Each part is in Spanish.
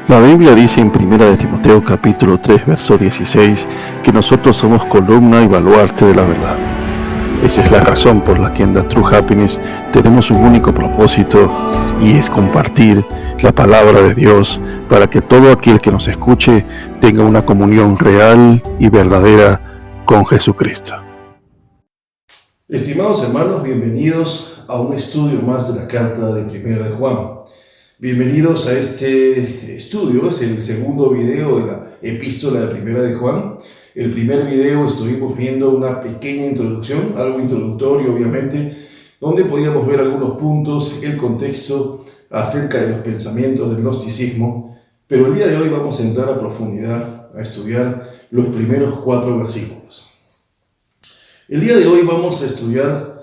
La Biblia dice en 1 de Timoteo capítulo 3, verso 16, que nosotros somos columna y baluarte de la verdad. Esa es la razón por la que en The True Happiness tenemos un único propósito, y es compartir la palabra de Dios para que todo aquel que nos escuche tenga una comunión real y verdadera con Jesucristo. Estimados hermanos, bienvenidos a un estudio más de la carta de Primera de Juan. Bienvenidos a este estudio, es el segundo video de la epístola de Primera de Juan. El primer video estuvimos viendo una pequeña introducción, algo introductorio obviamente, donde podíamos ver algunos puntos, el contexto acerca de los pensamientos del gnosticismo, pero el día de hoy vamos a entrar a profundidad a estudiar los primeros 4 versículos. El día de hoy vamos a estudiar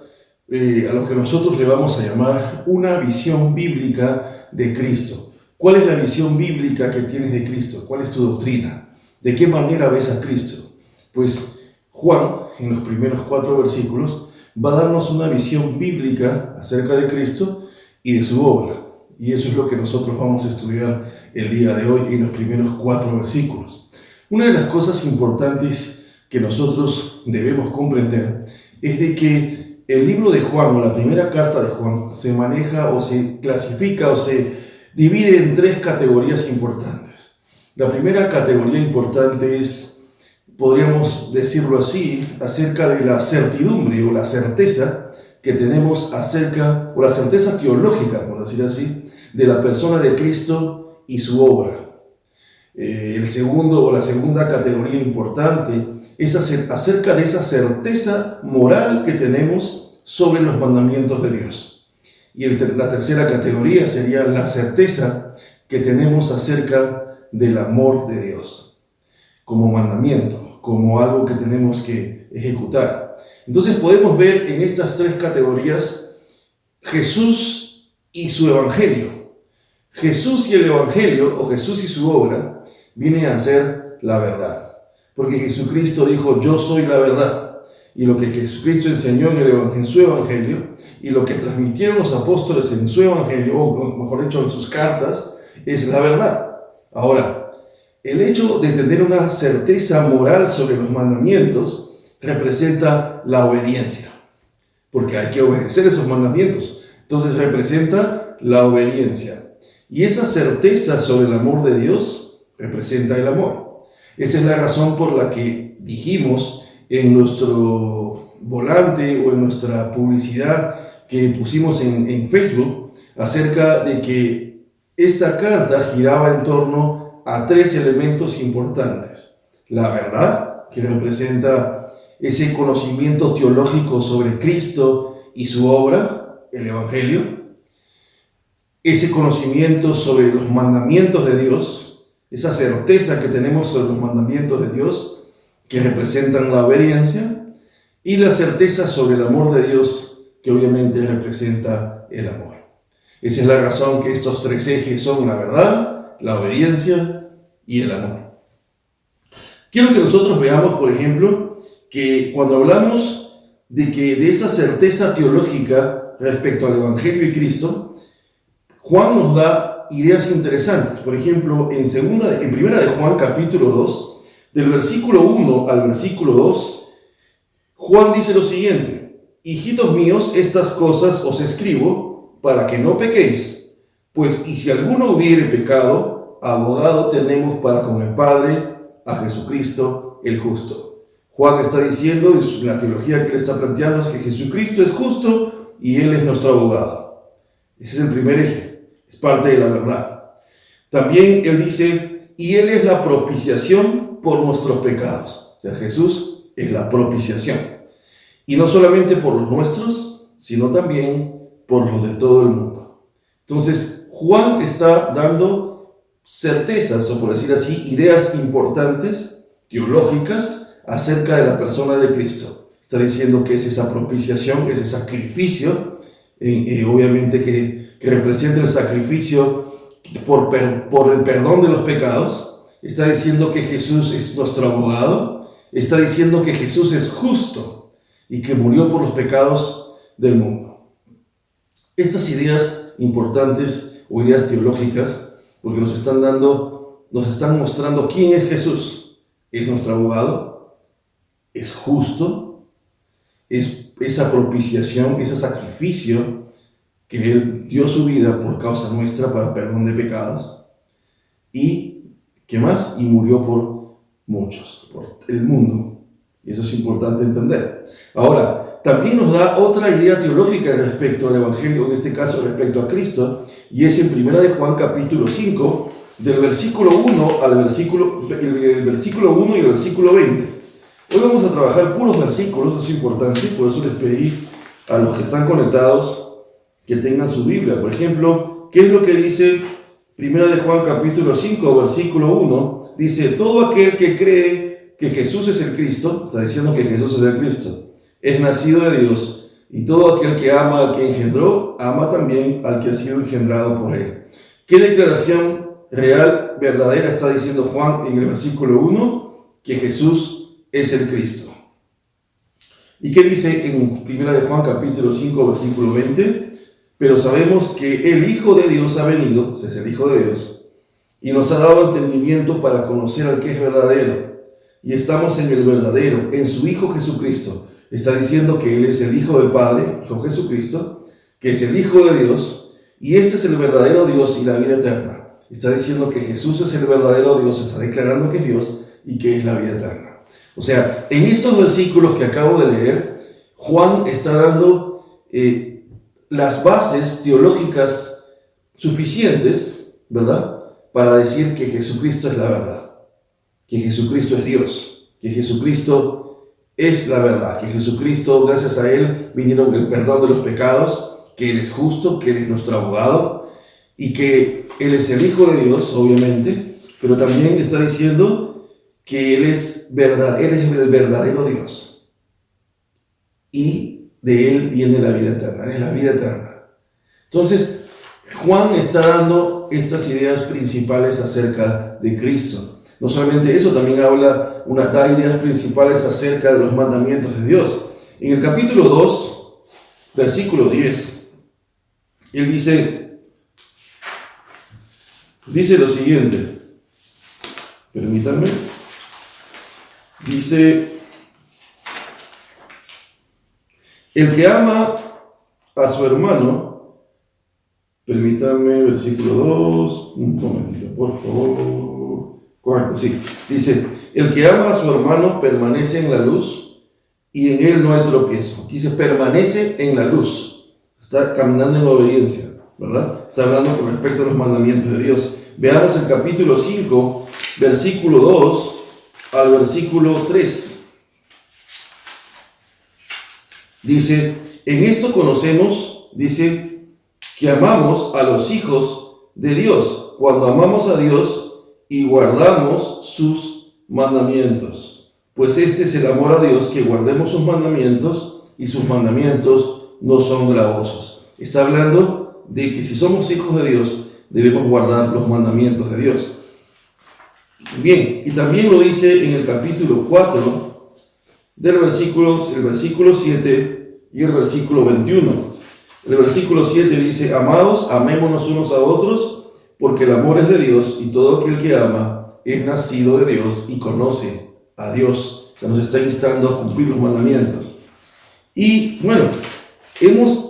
a lo que nosotros le vamos a llamar una visión bíblica de Cristo. ¿Cuál es la visión bíblica que tienes de Cristo? ¿Cuál es tu doctrina? ¿De qué manera ves a Cristo? Pues Juan, en los primeros 4 versículos, va a darnos una visión bíblica acerca de Cristo y de su obra. Y eso es lo que nosotros vamos a estudiar el día de hoy en los primeros 4 versículos. Una de las cosas importantes que nosotros debemos comprender es de que el libro de Juan, o la primera carta de Juan, se maneja o se clasifica o se divide en 3 categorías importantes. La primera categoría importante es, podríamos decirlo así, acerca de la certidumbre o la certeza que tenemos acerca, o la certeza teológica, por decir así, de la persona de Cristo y su obra. El segundo o la segunda categoría importante es acerca de esa certeza moral que tenemos sobre los mandamientos de Dios. Y la tercera categoría sería la certeza que tenemos acerca del amor de Dios, como mandamiento, como algo que tenemos que ejecutar. Entonces podemos ver en estas 3 categorías Jesús y su evangelio. Jesús y el evangelio, o Jesús y su obra, vienen a ser la verdad. Porque Jesucristo dijo, yo soy la verdad. Y lo que Jesucristo enseñó en su evangelio, y lo que transmitieron los apóstoles en su evangelio, o mejor dicho, en sus cartas, es la verdad. Ahora, el hecho de tener una certeza moral sobre los mandamientos representa la obediencia. Porque hay que obedecer esos mandamientos. Entonces representa la obediencia. Y esa certeza sobre el amor de Dios representa el amor. Esa es la razón por la que dijimos en nuestro volante o en nuestra publicidad que pusimos en Facebook acerca de que esta carta giraba en torno a 3 elementos importantes. La verdad, que representa ese conocimiento teológico sobre Cristo y su obra, el Evangelio. Ese conocimiento sobre los mandamientos de Dios, esa certeza que tenemos sobre los mandamientos de Dios, que representan la obediencia, y la certeza sobre el amor de Dios, que obviamente representa el amor. Esa es la razón que estos 3 ejes son la verdad, la obediencia y el amor. Quiero que nosotros veamos, por ejemplo, que cuando hablamos de esa certeza teológica respecto al Evangelio y Cristo, Juan nos da ideas interesantes. Por ejemplo, en Primera de Juan, capítulo 2, del versículo 1 al versículo 2, Juan dice lo siguiente: hijitos míos, estas cosas os escribo para que no pequéis, pues y si alguno hubiere pecado, abogado tenemos para con el Padre, a Jesucristo el justo. Juan está diciendo, en la teología que él está planteando, es que Jesucristo es justo y él es nuestro abogado. Ese es el primer eje. Es parte de la verdad. También él dice, y él es la propiciación por nuestros pecados. O sea, Jesús es la propiciación. Y no solamente por los nuestros, sino también por los de todo el mundo. Entonces, Juan está dando certezas, o por decir así, ideas importantes, teológicas, acerca de la persona de Cristo. Está diciendo que es esa propiciación, ese sacrificio, obviamente que representa el sacrificio por el perdón de los pecados. Está diciendo que Jesús es nuestro abogado. Está diciendo que Jesús es justo y que murió por los pecados del mundo. Estas ideas importantes o ideas teológicas, porque nos están dando nos están mostrando quién es Jesús. Es nuestro abogado, es justo, es esa propiciación, ese sacrificio que Él dio su vida por causa nuestra para perdón de pecados. Y, ¿qué más? Y murió por muchos, por el mundo. Y eso es importante entender. Ahora, también nos da otra idea teológica respecto al Evangelio, en este caso respecto a Cristo, y es en 1 de Juan capítulo 5, del versículo 1 al el versículo 1 y el versículo 20. Hoy vamos a trabajar puros versículos, eso es importante, por eso les pedí a los que están conectados que tengan su Biblia. Por ejemplo, ¿qué es lo que dice 1 de Juan capítulo 5, versículo 1? Dice, todo aquel que cree que Jesús es el Cristo, está diciendo que Jesús es el Cristo, es nacido de Dios, y todo aquel que ama al que engendró, ama también al que ha sido engendrado por él. ¿Qué declaración real, verdadera está diciendo Juan en el versículo 1? Que Jesús es el Cristo. ¿Y qué dice en 1 de Juan capítulo 5, versículo 20? Pero sabemos que el Hijo de Dios ha venido, ese es el Hijo de Dios, y nos ha dado entendimiento para conocer al que es verdadero. Y estamos en el verdadero, en su Hijo Jesucristo. Está diciendo que Él es el Hijo del Padre, Hijo Jesucristo, que es el Hijo de Dios, y este es el verdadero Dios y la vida eterna. Está diciendo que Jesús es el verdadero Dios, está declarando que es Dios y que es la vida eterna. O sea, en estos versículos que acabo de leer, Juan está dando las bases teológicas suficientes, ¿verdad?, para decir que Jesucristo es la verdad, que Jesucristo es Dios, que Jesucristo es la verdad, que Jesucristo, gracias a Él, vinieron el perdón de los pecados, que Él es justo, que Él es nuestro abogado, y que Él es el Hijo de Dios, obviamente, pero también está diciendo que Él es el verdadero Dios, y de Él viene la vida eterna, Él es la vida eterna. Entonces, Juan está dando estas ideas principales acerca de Cristo. No solamente eso, también da ideas principales acerca de los mandamientos de Dios. En el capítulo 2, versículo 10, él dice lo siguiente. Permítanme. Dice, el que ama a su hermano, permítanme, versículo 2, un momentito, por favor. Correcto, sí. Dice, el que ama a su hermano permanece en la luz y en él no hay tropiezo. Dice, permanece en la luz. Está caminando en obediencia, ¿verdad? Está hablando con respecto a los mandamientos de Dios. Veamos el capítulo 5, versículo 2 al versículo 3. Dice, en esto conocemos, dice, que amamos a los hijos de Dios, cuando amamos a Dios y guardamos sus mandamientos. Pues este es el amor a Dios, que guardemos sus mandamientos, y sus mandamientos no son gravosos. Está hablando de que si somos hijos de Dios, debemos guardar los mandamientos de Dios. Bien, y también lo dice en el capítulo 4, el versículo 7 y el versículo 21. El versículo 7 dice, amados, amémonos unos a otros, porque el amor es de Dios, y todo aquel que ama es nacido de Dios y conoce a Dios. O sea, nos está instando a cumplir los mandamientos. Y bueno,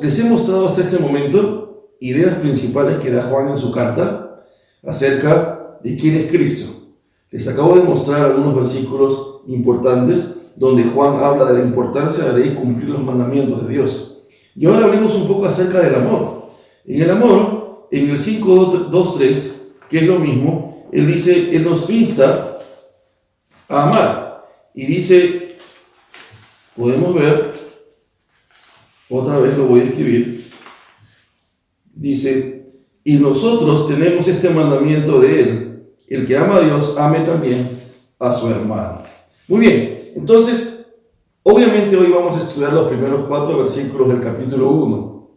les he mostrado hasta este momento ideas principales que da Juan en su carta acerca de quién es Cristo. Les acabo de mostrar algunos versículos importantes donde Juan habla de la importancia de cumplir los mandamientos de Dios. Y ahora hablemos un poco acerca del amor. En el amor, en el 5.2.3, que es lo mismo, él nos insta a amar. Y dice, podemos ver, otra vez lo voy a escribir, dice, y nosotros tenemos este mandamiento de Él, el que ama a Dios, ame también a su hermano. Muy bien, entonces, obviamente hoy vamos a estudiar los primeros 4 versículos del capítulo 1,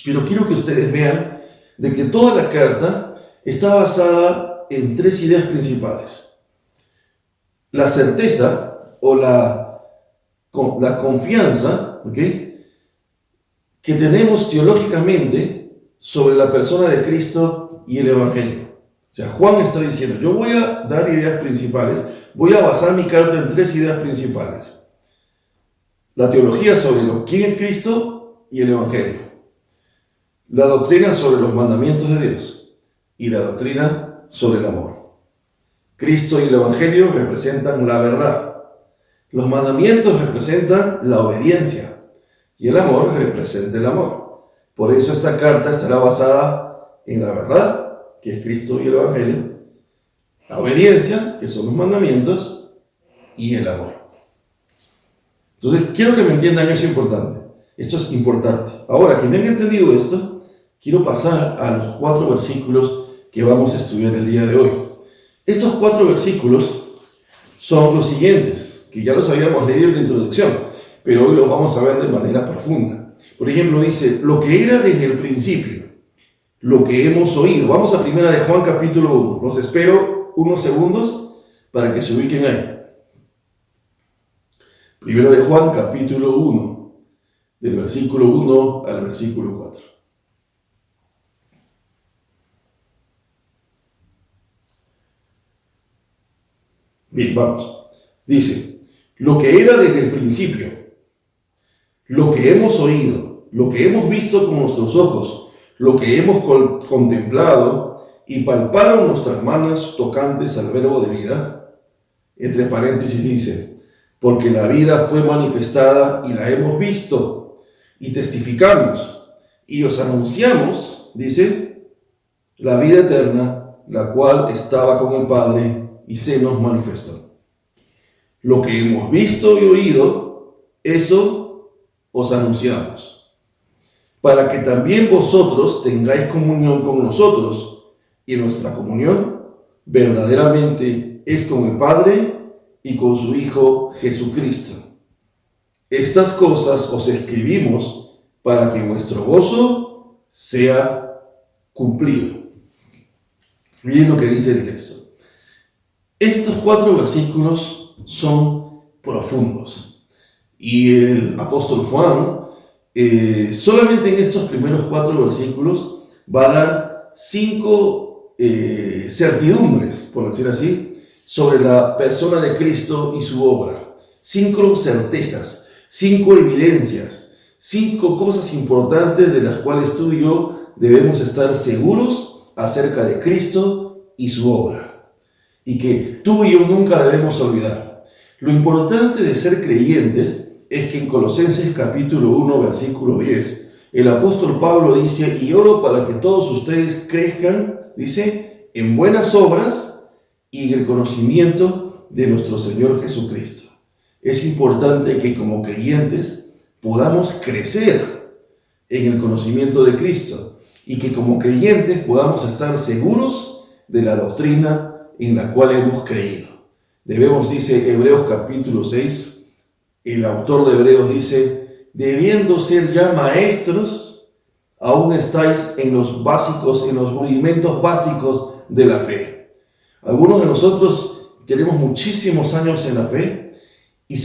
pero quiero que ustedes vean de que toda la carta está basada en 3 ideas principales. La certeza o la confianza, ¿okay?, que tenemos teológicamente sobre la persona de Cristo y el Evangelio. O sea, Juan está diciendo, yo voy a dar ideas principales, voy a basar mi carta en 3 ideas principales. La teología sobre quién es Cristo y el Evangelio. La doctrina sobre los mandamientos de Dios y la doctrina sobre el amor. Cristo y el Evangelio representan la verdad. Los mandamientos representan la obediencia y el amor representa el amor. Por eso esta carta estará basada en la verdad, que es Cristo y el Evangelio, la obediencia, que son los mandamientos, y el amor. Entonces, quiero que me entiendan eso importante. Esto es importante. Ahora, que me han entendido esto, quiero pasar a los 4 versículos que vamos a estudiar el día de hoy. Estos 4 versículos son los siguientes, que ya los habíamos leído en la introducción, pero hoy los vamos a ver de manera profunda. Por ejemplo, dice, lo que era desde el principio, lo que hemos oído. Vamos a 1 de Juan capítulo 1. Los espero unos segundos para que se ubiquen ahí. 1 de Juan capítulo 1, del versículo 1 al versículo 4. Bien, vamos. Dice, lo que era desde el principio, lo que hemos oído, lo que hemos visto con nuestros ojos, lo que hemos contemplado y palparon nuestras manos tocantes al verbo de vida. Entre paréntesis dice, porque la vida fue manifestada y la hemos visto y testificamos y os anunciamos, dice, la vida eterna, la cual estaba con el Padre y se nos manifestó. Lo que hemos visto y oído, eso os anunciamos, para que también vosotros tengáis comunión con nosotros, y nuestra comunión verdaderamente es con el Padre y con su Hijo Jesucristo. Estas cosas os escribimos para que vuestro gozo sea cumplido. Miren lo que dice el texto. Estos 4 versículos son profundos, y el apóstol Juan solamente en estos primeros 4 versículos va a dar 5 certidumbres, por decir así, sobre la persona de Cristo y su obra. 5 certezas, 5 evidencias, 5 cosas importantes de las cuales tú y yo debemos estar seguros acerca de Cristo y su obra, y que tú y yo nunca debemos olvidar. Lo importante de ser creyentes es que en Colosenses capítulo 1, versículo 10, el apóstol Pablo dice, y oro para que todos ustedes crezcan, dice, en buenas obras y en el conocimiento de nuestro Señor Jesucristo. Es importante que como creyentes podamos crecer en el conocimiento de Cristo y que como creyentes podamos estar seguros de la doctrina en la cual hemos creído. Debemos, dice Hebreos capítulo 6, el autor de Hebreos dice, debiendo ser ya maestros, aún estáis en los básicos, en los rudimentos básicos de la fe. Algunos de nosotros tenemos muchísimos años en la fe y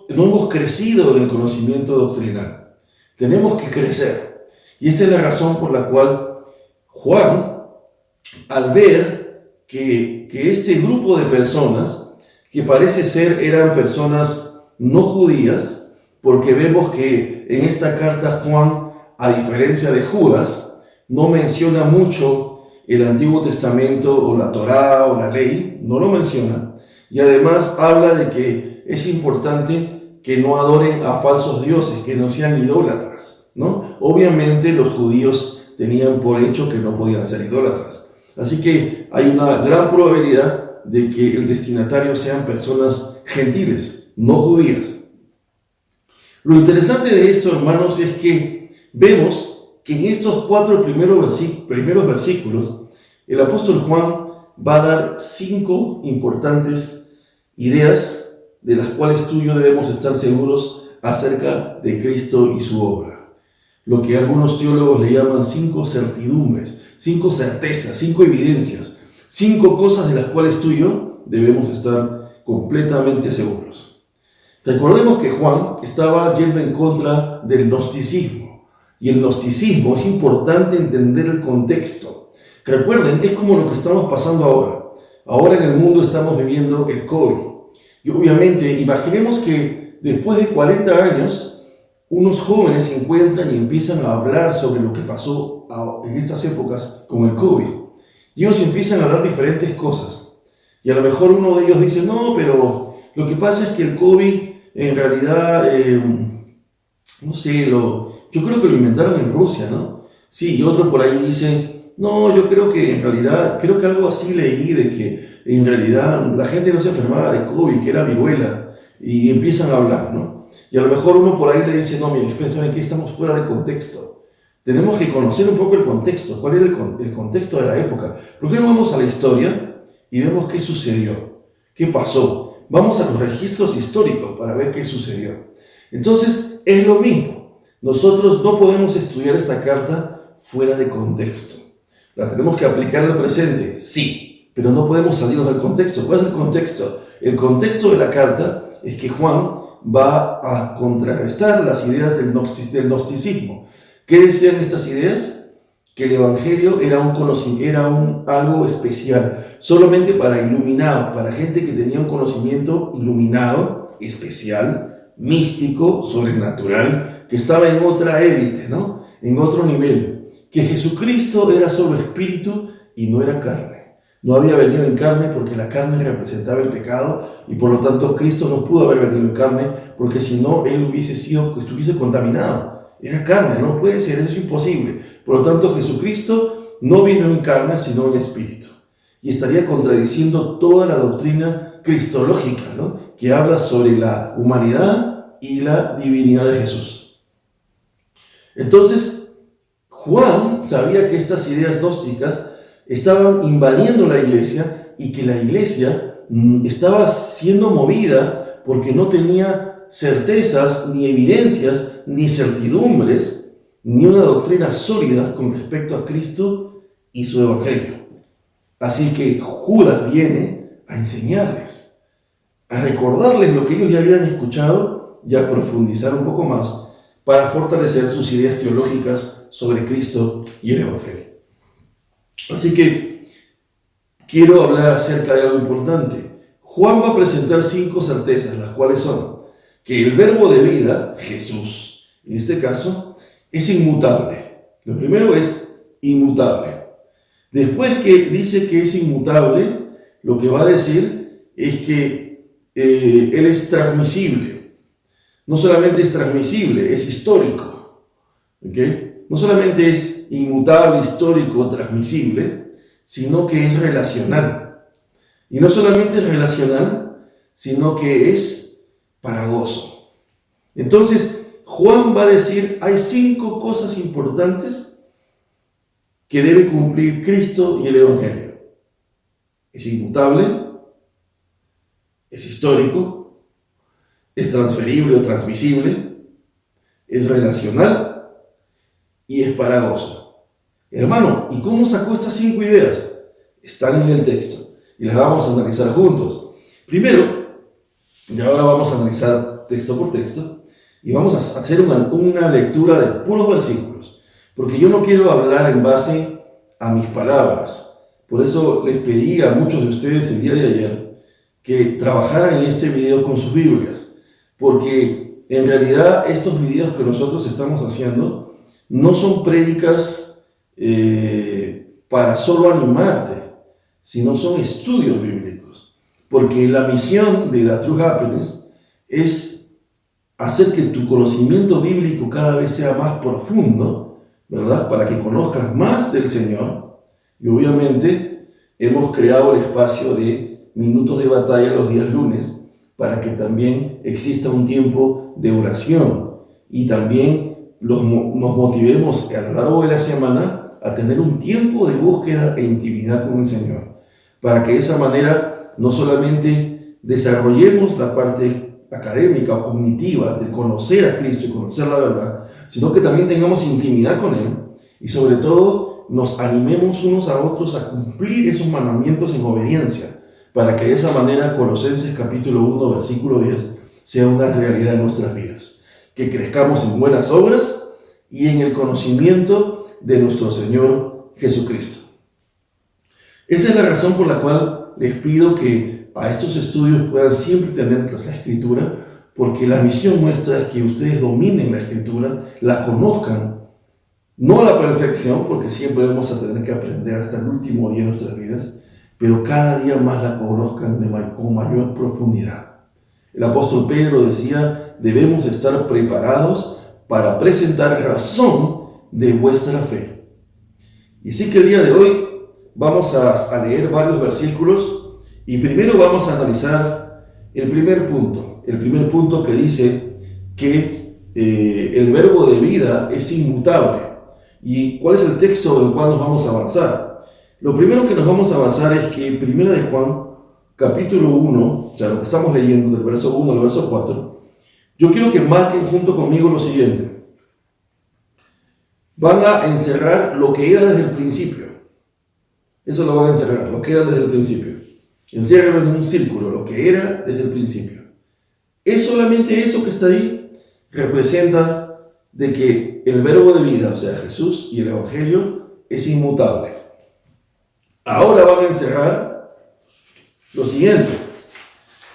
no hemos crecido en el conocimiento doctrinal. Tenemos que crecer. Y esta es la razón por la cual Juan, al ver que este grupo de personas, que parece ser eran personas no judías, porque vemos que en esta carta Juan, a diferencia de Judas, no menciona mucho el Antiguo Testamento o la Torá o la ley, no lo menciona, y además habla de que es importante que no adoren a falsos dioses, que no sean idólatras, ¿no? Obviamente los judíos tenían por hecho que no podían ser idólatras, así que hay una gran probabilidad de que el destinatario sean personas gentiles, no judías. Lo interesante de esto, hermanos, es que vemos que en estos 4 primeros versículos, el apóstol Juan va a dar 5 importantes ideas de las cuales tú y yo debemos estar seguros acerca de Cristo y su obra. Lo que algunos teólogos le llaman 5 certidumbres, 5 certezas, 5 evidencias, 5 cosas de las cuales tú y yo debemos estar completamente seguros. Recordemos que Juan estaba yendo en contra del gnosticismo. Y el gnosticismo, es importante entender el contexto. Recuerden, es como lo que estamos pasando ahora. Ahora en el mundo estamos viviendo el COVID. Y obviamente, imaginemos que después de 40 años, unos jóvenes se encuentran y empiezan a hablar sobre lo que pasó en estas épocas con el COVID. Y ellos empiezan a hablar diferentes cosas. Y a lo mejor uno de ellos dice, no, pero lo que pasa es que el COVID en realidad, no sé, yo creo que lo inventaron en Rusia, ¿no? Sí, y otro por ahí dice, no, yo creo que en realidad, creo que algo así leí de que en realidad la gente no se enfermaba de COVID, que era viruela, y empiezan a hablar, ¿no? Y a lo mejor uno por ahí le dice, no, miren, ¿saben qué? Estamos fuera de contexto. Tenemos que conocer un poco el contexto. ¿Cuál era el contexto de la época? ¿Por qué no vamos a la historia y vemos qué sucedió? ¿Qué pasó? Vamos a los registros históricos para ver qué sucedió. Entonces, es lo mismo. Nosotros no podemos estudiar esta carta fuera de contexto. ¿La tenemos que aplicar al presente? Sí, pero no podemos salirnos del contexto. ¿Cuál es el contexto? El contexto de la carta es que Juan va a contrarrestar las ideas del gnosticismo. ¿Qué decían estas ideas? Que el Evangelio era algo especial, solamente para iluminados, para gente que tenía un conocimiento iluminado, especial, místico, sobrenatural, que estaba en otra élite, ¿no? En otro nivel. Que Jesucristo era solo espíritu y no era carne. No había venido en carne porque la carne representaba el pecado y por lo tanto Cristo no pudo haber venido en carne porque si no, Él estuviese contaminado. Era carne, no puede ser, eso es imposible. Por lo tanto, Jesucristo no vino en carne, sino en espíritu. Y estaría contradiciendo toda la doctrina cristológica, ¿no? Que habla sobre la humanidad y la divinidad de Jesús. Entonces, Juan sabía que estas ideas gnósticas estaban invadiendo la iglesia y que la iglesia estaba siendo movida porque no tenía certezas, ni evidencias, ni certidumbres, ni una doctrina sólida con respecto a Cristo y su evangelio. Así que Judas viene a enseñarles, a recordarles lo que ellos ya habían escuchado y a profundizar un poco más para fortalecer sus ideas teológicas sobre Cristo y el evangelio. Así que quiero hablar acerca de algo importante. Juan va a presentar 5 certezas, las cuales son que el verbo de vida, Jesús, en este caso, es inmutable. Lo primero es inmutable. Después que dice que es inmutable, lo que va a decir es que Él es transmisible. No solamente es transmisible, es histórico. ¿Okay? No solamente es inmutable, histórico, transmisible, sino que es relacional. Y no solamente es relacional, sino que es para gozo. Entonces, Juan va a decir, hay 5 cosas importantes que debe cumplir Cristo y el Evangelio. Es inmutable, es histórico, es transferible o transmisible, es relacional, y es para gozo. Hermano, ¿y cómo sacó estas 5 ideas? Están en el texto y las vamos a analizar juntos. Primero, y ahora vamos a analizar texto por texto y vamos a hacer una lectura de puros versículos, porque yo no quiero hablar en base a mis palabras. Por eso les pedí a muchos de ustedes el día de ayer que trabajaran en este video con sus Biblias, porque en realidad estos videos que nosotros estamos haciendo no son prédicas para solo animarte, sino son estudios bíblicos. Porque la misión de The True Happiness es hacer que tu conocimiento bíblico cada vez sea más profundo, ¿verdad? Para que conozcas más del Señor. Y obviamente hemos creado el espacio de minutos de batalla los días lunes para que también exista un tiempo de oración y también nos motivemos a lo largo de la semana a tener un tiempo de búsqueda e intimidad con el Señor, para que de esa manera no solamente desarrollemos la parte académica o cognitiva de conocer a Cristo y conocer la verdad, sino que también tengamos intimidad con Él y sobre todo nos animemos unos a otros a cumplir esos mandamientos en obediencia, para que de esa manera Colosenses capítulo 1 versículo 10 sea una realidad en nuestras vidas. Que crezcamos en buenas obras y en el conocimiento de nuestro Señor Jesucristo. Esa es la razón por la cual les pido que a estos estudios puedan siempre tener la Escritura, porque la misión nuestra es que ustedes dominen la Escritura, la conozcan, no a la perfección, porque siempre vamos a tener que aprender hasta el último día de nuestras vidas, pero cada día más la conozcan con mayor profundidad. El apóstol Pedro decía, debemos estar preparados para presentar razón de vuestra fe. Y sí que el día de hoy vamos a leer varios versículos y primero vamos a analizar el primer punto que dice que el verbo de vida es inmutable. ¿Y cuál es el texto en el cual nos vamos a avanzar? Lo primero que nos vamos a avanzar es que en 1 de Juan, capítulo 1, o sea, lo que estamos leyendo del verso 1 al verso 4, yo quiero que marquen junto conmigo lo siguiente. Van a encerrar lo que era desde el principio. Eso lo van a encerrar, lo que era desde el principio. Enciérrenlo en un círculo, lo que era desde el principio. Es solamente eso que está ahí, representa de que el verbo de vida, o sea, Jesús y el Evangelio, es inmutable. Ahora van a encerrar lo siguiente.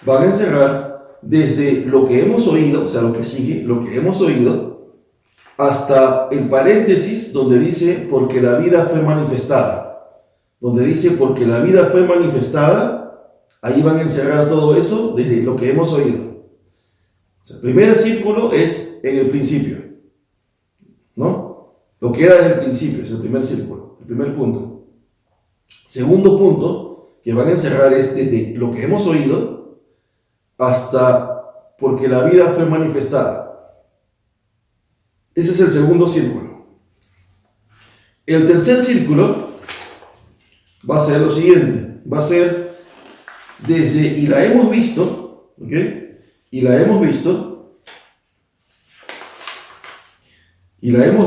Van a encerrar desde lo que hemos oído, o sea, lo que sigue, lo que hemos oído, hasta el paréntesis donde dice, porque la vida fue manifestada. Donde dice, porque la vida fue manifestada, ahí van a encerrar todo eso desde lo que hemos oído. O sea, el primer círculo es en el principio, ¿no? Lo que era desde el principio es el primer círculo, el primer punto. Segundo punto que van a encerrar es desde lo que hemos oído hasta porque la vida fue manifestada. Ese es el segundo círculo. El tercer círculo va a ser lo siguiente, va a ser desde y la hemos visto, ¿ok? Y la hemos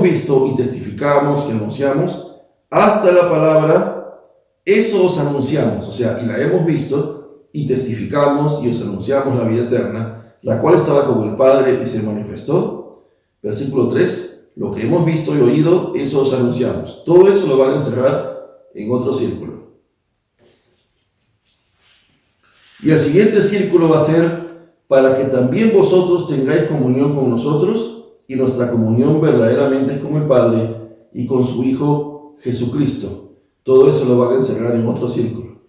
visto y testificamos y anunciamos hasta la palabra, eso os anunciamos, o sea, y la hemos visto y testificamos y os anunciamos la vida eterna, la cual estaba con el Padre y se manifestó. Versículo 3, lo que hemos visto y oído, eso os anunciamos. Todo eso lo van a encerrar en otro círculo. Y el siguiente círculo va a ser para que también vosotros tengáis comunión con nosotros, y nuestra comunión verdaderamente es con el Padre y con su Hijo Jesucristo. Todo eso lo van a encerrar en otro círculo.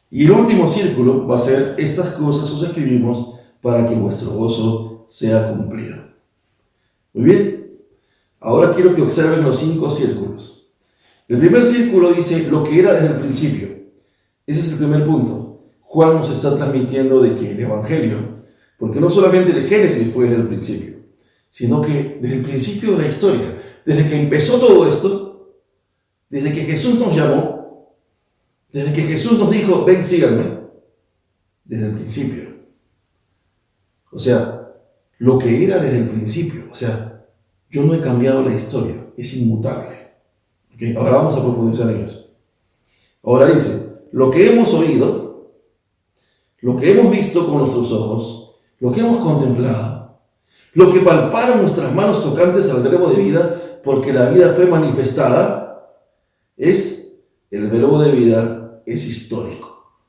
Y el último círculo va a ser, estas cosas os escribimos para que vuestro gozo sea cumplido. Muy bien. Ahora quiero que observen los 5 círculos. El primer círculo dice lo que era desde el principio. Ese es el primer punto. Juan nos está transmitiendo de que el Evangelio, porque no solamente el Génesis fue desde el principio, sino que desde el principio de la historia, desde que empezó todo esto, desde que Jesús nos llamó, desde que Jesús nos dijo, ven, síganme, desde el principio. O sea, lo que era desde el principio, o sea, yo no he cambiado la historia, es inmutable. ¿Okay? Ahora vamos a profundizar en eso. Ahora dice, lo que hemos oído, lo que hemos visto con nuestros ojos, lo que hemos contemplado, lo que palparon nuestras manos tocantes al verbo de vida, porque la vida fue manifestada, el verbo de vida es histórico.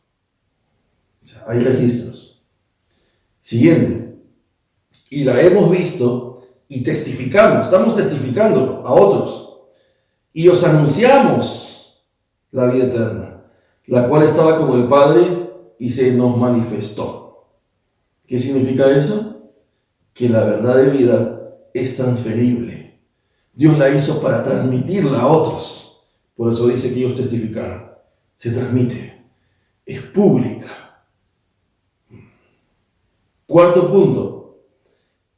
O sea, hay registros. Siguiente. Y la hemos visto y testificamos, estamos testificando a otros. Y os anunciamos la vida eterna, la cual estaba con el Padre y se nos manifestó. ¿Qué significa eso? Que la verdad de vida es transferible. Dios la hizo para transmitirla a otros. Por eso dice que ellos testificaron. Se transmite. Es pública. Cuarto punto.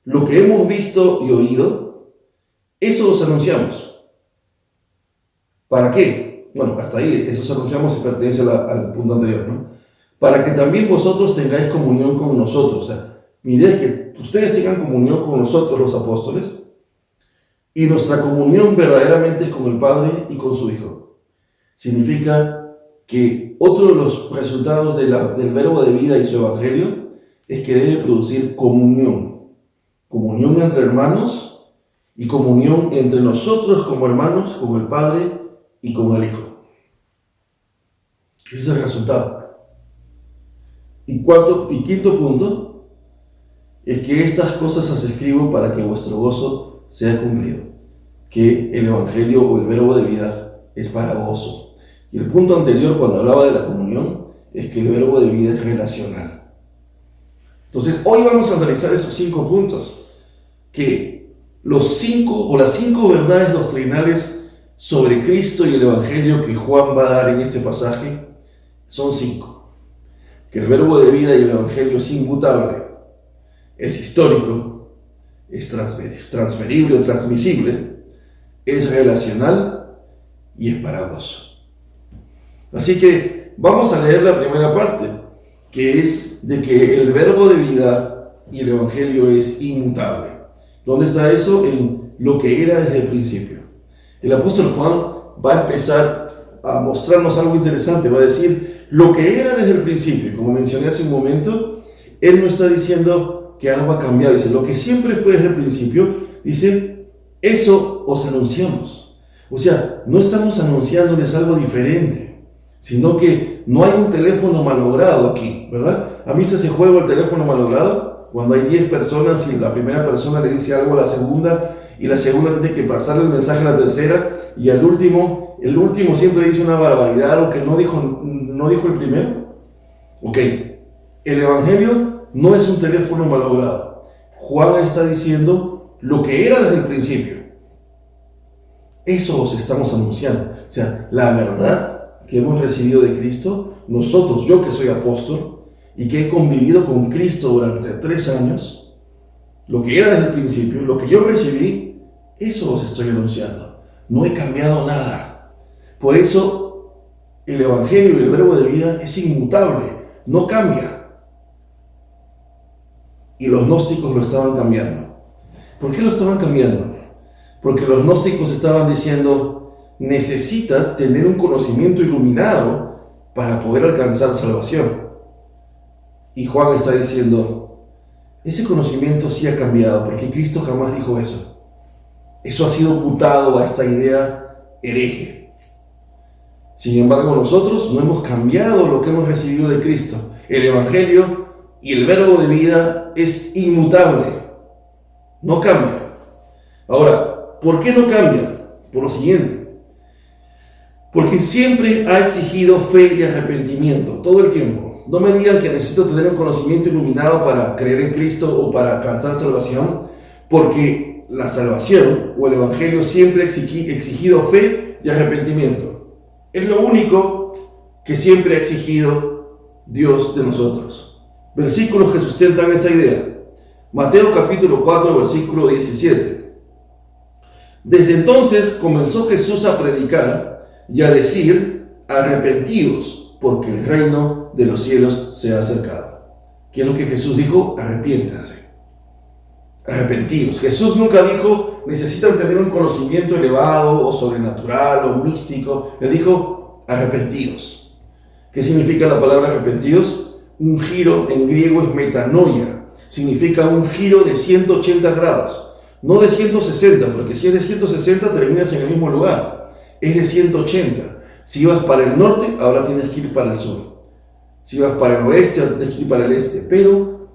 Lo que hemos visto y oído, eso os anunciamos. ¿Para qué? Bueno, hasta ahí, eso os anunciamos se pertenece al punto anterior, ¿no? Para que también vosotros tengáis comunión con nosotros. O sea, mi idea es que ustedes tengan comunión con nosotros los apóstoles, y nuestra comunión verdaderamente es con el Padre y con su Hijo. Significa que otro de los resultados del verbo de vida y su evangelio es que debe producir comunión. Comunión entre hermanos y comunión entre nosotros como hermanos, con el Padre y con el Hijo. Ese es el resultado. Y quinto punto, es que estas cosas os escribo para que vuestro gozo sea cumplido. Que el Evangelio o el verbo de vida es para gozo. Y el punto anterior, cuando hablaba de la comunión, es que el verbo de vida es relacional. Entonces, hoy vamos a analizar esos 5 puntos. Que las 5 verdades doctrinales sobre Cristo y el Evangelio que Juan va a dar en este pasaje son 5. Que el verbo de vida y el Evangelio es inmutable, es histórico, es transferible o transmisible, es relacional y es para gozo. Así que vamos a leer la primera parte, que es de que el verbo de vida y el Evangelio es inmutable. ¿Dónde está eso? En lo que era desde el principio. El apóstol Juan va a empezar a mostrarnos algo interesante, va a decir lo que era desde el principio. Como mencioné hace un momento, él no está diciendo que algo ha cambiado, dice lo que siempre fue desde el principio, dice eso os anunciamos. O sea, no estamos anunciándoles algo diferente, sino que no hay un teléfono malogrado aquí, ¿verdad? ¿Han visto ese juego, el teléfono malogrado? Cuando hay 10 personas y la primera persona le dice algo a la segunda y la segunda tiene que pasar el mensaje a la tercera y el último siempre dice una barbaridad o que no dijo el primero. Ok, el Evangelio no es un teléfono malogrado. Juan está diciendo lo que era desde el principio. Eso os estamos anunciando. O sea, la verdad que hemos recibido de Cristo, nosotros, yo que soy apóstol y que he convivido con Cristo durante 3 años, lo que era desde el principio, lo que yo recibí, eso os estoy anunciando. No he cambiado nada. Por eso el Evangelio y el verbo de vida es inmutable, no cambia. Y los gnósticos lo estaban cambiando. ¿Por qué lo estaban cambiando? Porque los gnósticos estaban diciendo, necesitas tener un conocimiento iluminado para poder alcanzar salvación. Y Juan está diciendo, ese conocimiento sí ha cambiado, porque Cristo jamás dijo eso. Eso ha sido mutado a esta idea hereje. Sin embargo, nosotros no hemos cambiado lo que hemos recibido de Cristo. El Evangelio y el verbo de vida es inmutable. No cambia. Ahora, ¿por qué no cambia? Por lo siguiente. Porque siempre ha exigido fe y arrepentimiento, todo el tiempo. No me digan que necesito tener un conocimiento iluminado para creer en Cristo o para alcanzar salvación, porque la salvación o el Evangelio siempre ha exigido fe y arrepentimiento. Es lo único que siempre ha exigido Dios de nosotros. Versículos que sustentan esa idea. Mateo capítulo 4, versículo 17. Desde entonces comenzó Jesús a predicar y a decir, arrepentíos, porque el reino de los cielos se ha acercado. ¿Qué es lo que Jesús dijo? Arrepiéntanse. Arrepentidos. Jesús nunca dijo, necesitan tener un conocimiento elevado o sobrenatural o místico. Le dijo, arrepentidos. ¿Qué significa la palabra arrepentidos? Un giro en griego es metanoia. Significa un giro de 180 grados. No de 160, porque si es de 160 terminas en el mismo lugar. Es de 180. Si ibas para el norte, ahora tienes que ir para el sur. Si ibas para el oeste, ahora tienes que ir para el este. Pero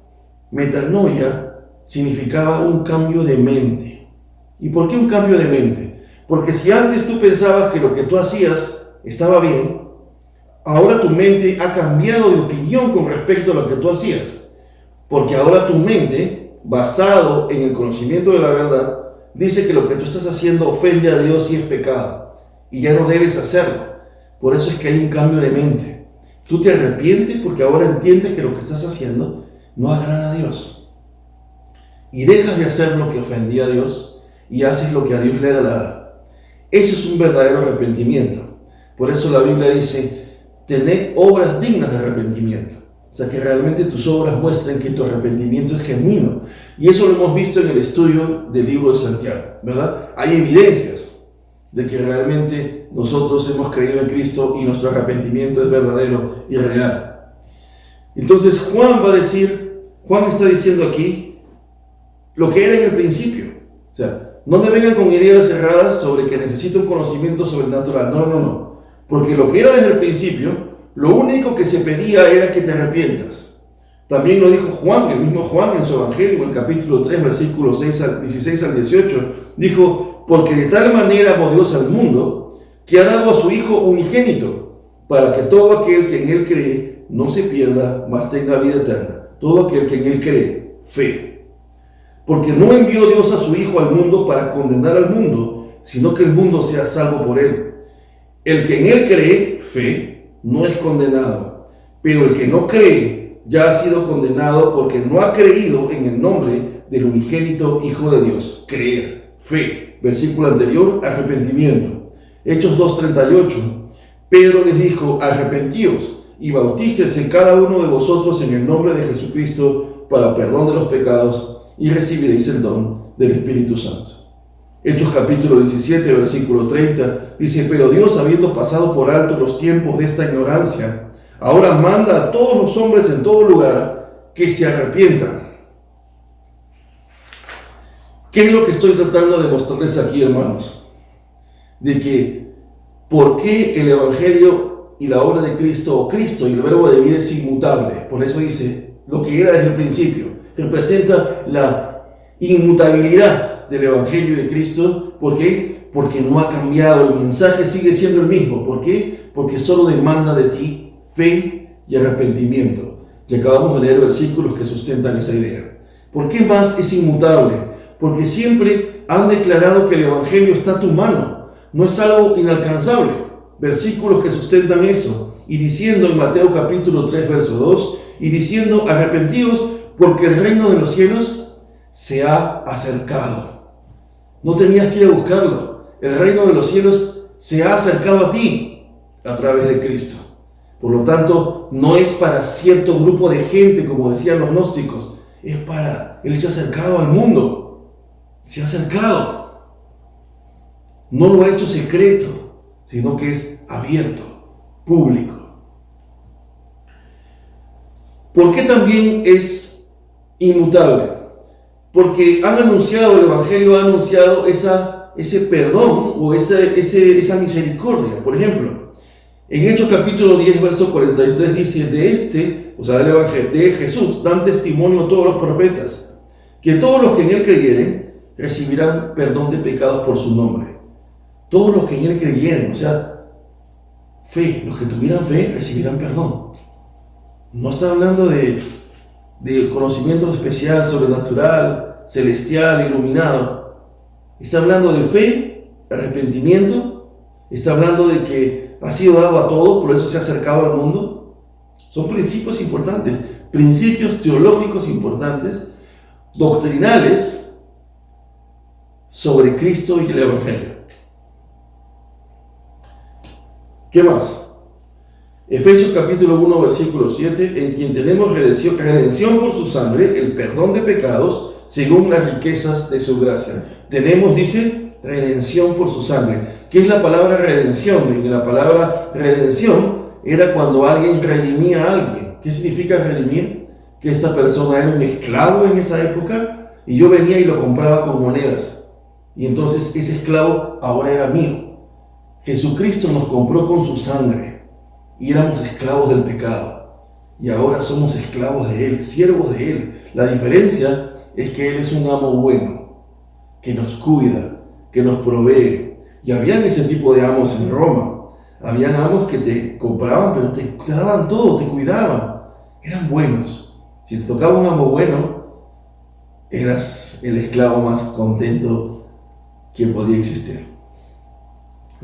metanoia significaba un cambio de mente. ¿Y por qué un cambio de mente? Porque si antes tú pensabas que lo que tú hacías estaba bien, ahora tu mente ha cambiado de opinión con respecto a lo que tú hacías. Porque ahora tu mente, basado en el conocimiento de la verdad, dice que lo que tú estás haciendo ofende a Dios y es pecado. Y ya no debes hacerlo. Por eso es que hay un cambio de mente. Tú te arrepientes porque ahora entiendes que lo que estás haciendo no agrada a Dios. Y dejas de hacer lo que ofendía a Dios y haces lo que a Dios le agrada. Eso es un verdadero arrepentimiento. Por eso la Biblia dice, tened obras dignas de arrepentimiento. O sea, que realmente tus obras muestren que tu arrepentimiento es genuino. Y eso lo hemos visto en el estudio del libro de Santiago, ¿verdad? Hay evidencias de que realmente nosotros hemos creído en Cristo y nuestro arrepentimiento es verdadero y real. Entonces Juan está diciendo aquí lo que era en el principio. O sea, no me vengan con ideas cerradas sobre que necesito un conocimiento sobrenatural. No. Porque lo que era desde el principio, Lo único que se pedía era que te arrepientas. También lo dijo Juan, el mismo Juan en su Evangelio, en el capítulo 3, versículos 16 al 18, dijo, porque de tal manera amó Dios al mundo, que ha dado a su Hijo unigénito, para que todo aquel que en Él cree no se pierda, mas tenga vida eterna. Todo aquel que en Él cree, fe. Porque no envió Dios a su Hijo al mundo para condenar al mundo, sino que el mundo sea salvo por Él. El que en Él cree, fe, no es condenado, pero el que no cree ya ha sido condenado porque no ha creído en el nombre del unigénito Hijo de Dios. Creer, fe. Versículo anterior, arrepentimiento. Hechos 2:38. Pedro les dijo, arrepentíos y bautícese cada uno de vosotros en el nombre de Jesucristo para perdón de los pecados y recibiréis el don del Espíritu Santo. Hechos capítulo 17, versículo 30, dice, pero Dios, habiendo pasado por alto los tiempos de esta ignorancia, ahora manda a todos los hombres en todo lugar que se arrepientan. ¿Qué es lo que estoy tratando de mostrarles aquí, hermanos? De que, ¿por qué el Evangelio y la obra de Cristo, o Cristo y el verbo de vida es inmutable? Por eso dice, lo que era desde el principio, representa la inmutabilidad del Evangelio de Cristo. ¿Por qué? Porque no ha cambiado, el mensaje sigue siendo el mismo. ¿Por qué? Porque solo demanda de ti fe y arrepentimiento. Y acabamos de leer versículos que sustentan esa idea. ¿Por qué más es inmutable? Porque siempre han declarado que el Evangelio está a tu mano, no es algo inalcanzable. Versículos que sustentan eso, y diciendo en Mateo capítulo 3, verso 2, y diciendo, arrepentíos porque el reino de los cielos se ha acercado. No tenías que ir a buscarlo. El reino de los cielos se ha acercado a ti a través de Cristo. Por lo tanto, no es para cierto grupo de gente, como decían los gnósticos. Es para, Él se ha acercado al mundo. Se ha acercado. No lo ha hecho secreto, sino que es abierto, público. ¿Por qué también es inmutable? Porque han anunciado, el Evangelio ha anunciado ese perdón o esa misericordia. Por ejemplo, en Hechos capítulo 10, verso 43 dice, del Evangelio, de Jesús, dan testimonio todos los profetas, que todos los que en Él creyeren recibirán perdón de pecados por su nombre. Todos los que en Él creyeren, o sea, fe, los que tuvieran fe recibirán perdón. No está hablando de conocimiento especial, sobrenatural, celestial, iluminado. Está hablando de fe, arrepentimiento. Está hablando de que ha sido dado a todos, por eso se ha acercado al mundo. Son principios importantes, principios teológicos importantes, doctrinales, sobre Cristo y el Evangelio. ¿Qué más? Efesios capítulo 1, versículo 7, en quien tenemos redención por su sangre, el perdón de pecados, según las riquezas de su gracia. Tenemos, dice, redención por su sangre. ¿Qué es la palabra redención? La palabra redención era cuando alguien redimía a alguien. ¿Qué significa redimir? Que esta persona era un esclavo en esa época y yo venía y lo compraba con monedas. Y entonces ese esclavo ahora era mío. Jesucristo nos compró con su sangre. Y éramos esclavos del pecado. Y ahora somos esclavos de Él, siervos de Él. La diferencia es que Él es un amo bueno, que nos cuida, que nos provee. Y habían ese tipo de amos en Roma. Habían amos que te compraban, pero te daban todo, te cuidaban. Eran buenos. Si te tocaba un amo bueno, eras el esclavo más contento que podía existir.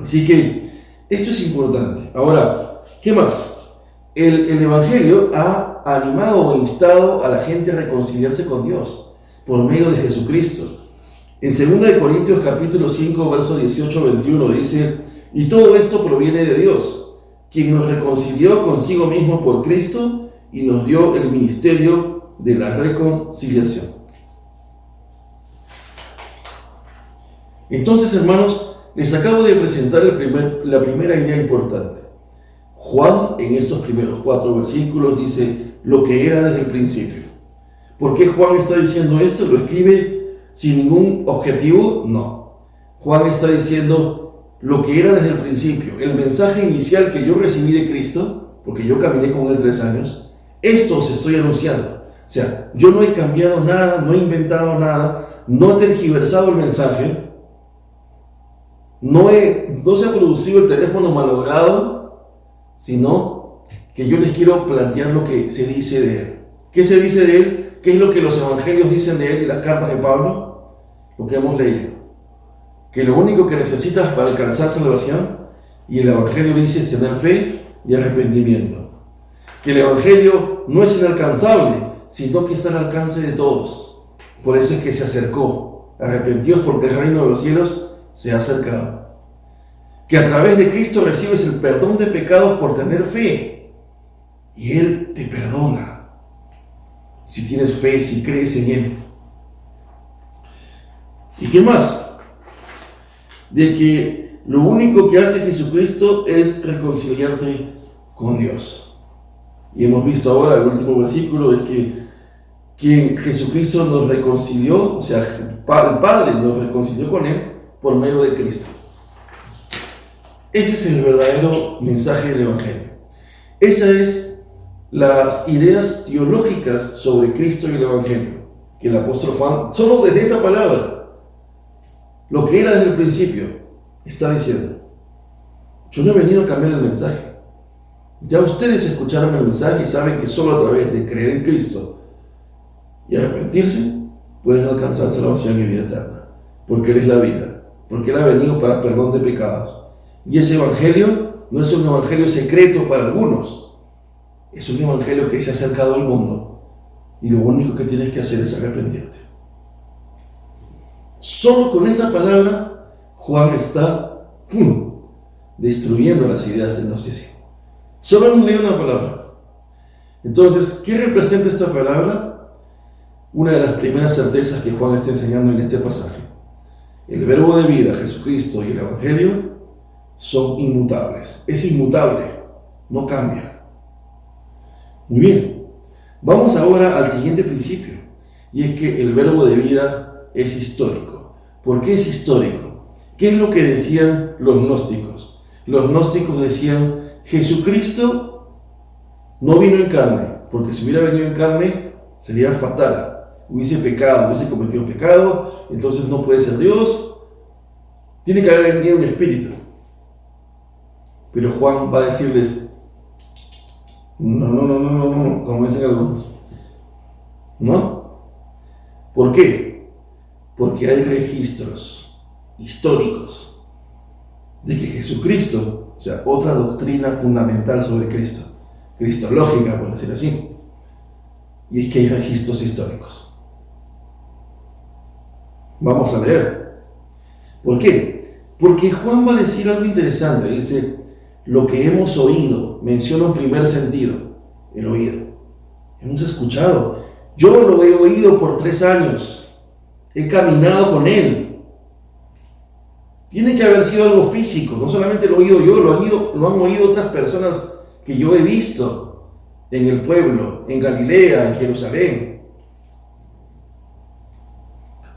Así que esto es importante. Ahora, ¿qué más? El Evangelio ha animado o instado a la gente a reconciliarse con Dios por medio de Jesucristo. En 2 Corintios capítulo 5, verso 18-21 dice, y todo esto proviene de Dios, quien nos reconcilió consigo mismo por Cristo y nos dio el ministerio de la reconciliación. Entonces, hermanos, les acabo de presentar la primera idea importante. Juan, en estos primeros 4 versículos, dice lo que era desde el principio. ¿Por qué Juan está diciendo esto? ¿Lo escribe sin ningún objetivo? No. Juan está diciendo lo que era desde el principio. El mensaje inicial que yo recibí de Cristo porque yo caminé con él 3 años, esto os estoy anunciando. O sea, yo no he cambiado nada, no he inventado nada, no he tergiversado el mensaje, no se ha producido el teléfono malogrado, sino que yo les quiero plantear lo que se dice de él. ¿Qué se dice de él? ¿Qué es lo que los evangelios dicen de él y las cartas de Pablo? Lo que hemos leído. Que lo único que necesitas para alcanzar salvación, y el evangelio dice, es tener fe y arrepentimiento. Que el evangelio no es inalcanzable, sino que está al alcance de todos. Por eso es que se acercó. Arrepentíos porque el reino de los cielos se ha acercado. Que a través de Cristo recibes el perdón de pecados por tener fe. Y Él te perdona. Si tienes fe, si crees en Él. ¿Y qué más? De que lo único que hace Jesucristo es reconciliarte con Dios. Y hemos visto ahora, el último versículo, es que quien Jesucristo nos reconcilió, o sea, el Padre nos reconcilió con Él por medio de Cristo. Ese es el verdadero mensaje del Evangelio. Esas es las ideas teológicas sobre Cristo y el Evangelio, que el apóstol Juan, solo desde esa palabra, lo que era desde el principio, está diciendo: yo no he venido a cambiar el mensaje. Ya ustedes escucharon el mensaje y saben que solo a través de creer en Cristo y arrepentirse pueden alcanzar salvación y vida eterna, porque Él es la vida, porque Él ha venido para perdón de pecados. Y ese evangelio no es un evangelio secreto para algunos, es un evangelio que se ha acercado al mundo, y lo único que tienes que hacer es arrepentirte. Solo con esa palabra Juan está destruyendo las ideas del gnosticismo. Solo hemos leído una palabra. Entonces, ¿qué representa esta palabra? Una de las primeras certezas que Juan está enseñando en este pasaje. El verbo de vida, Jesucristo, y el evangelio son inmutables. Es inmutable, no cambia. Muy bien, vamos ahora al siguiente principio, y es que el verbo de vida es histórico. ¿Por qué es histórico? ¿Qué es lo que decían los gnósticos? Los gnósticos decían: Jesucristo no vino en carne, porque si hubiera venido en carne sería fatal, hubiese pecado, hubiese cometido pecado, entonces no puede ser Dios, tiene que haber venido un espíritu. Pero Juan va a decirles: no, como dicen algunos. ¿No? ¿Por qué? Porque hay registros históricos de que Jesucristo, o sea, otra doctrina fundamental sobre Cristo, cristológica, por decir así, y es que hay registros históricos. Vamos a leer. ¿Por qué? Porque Juan va a decir algo interesante. Dice: lo que hemos oído, menciona un primer sentido, el oído. Hemos escuchado. Yo lo he oído por 3 años. He caminado con Él. Tiene que haber sido algo físico. No solamente lo he oído yo, lo han oído otras personas que yo he visto en el pueblo, en Galilea, en Jerusalén.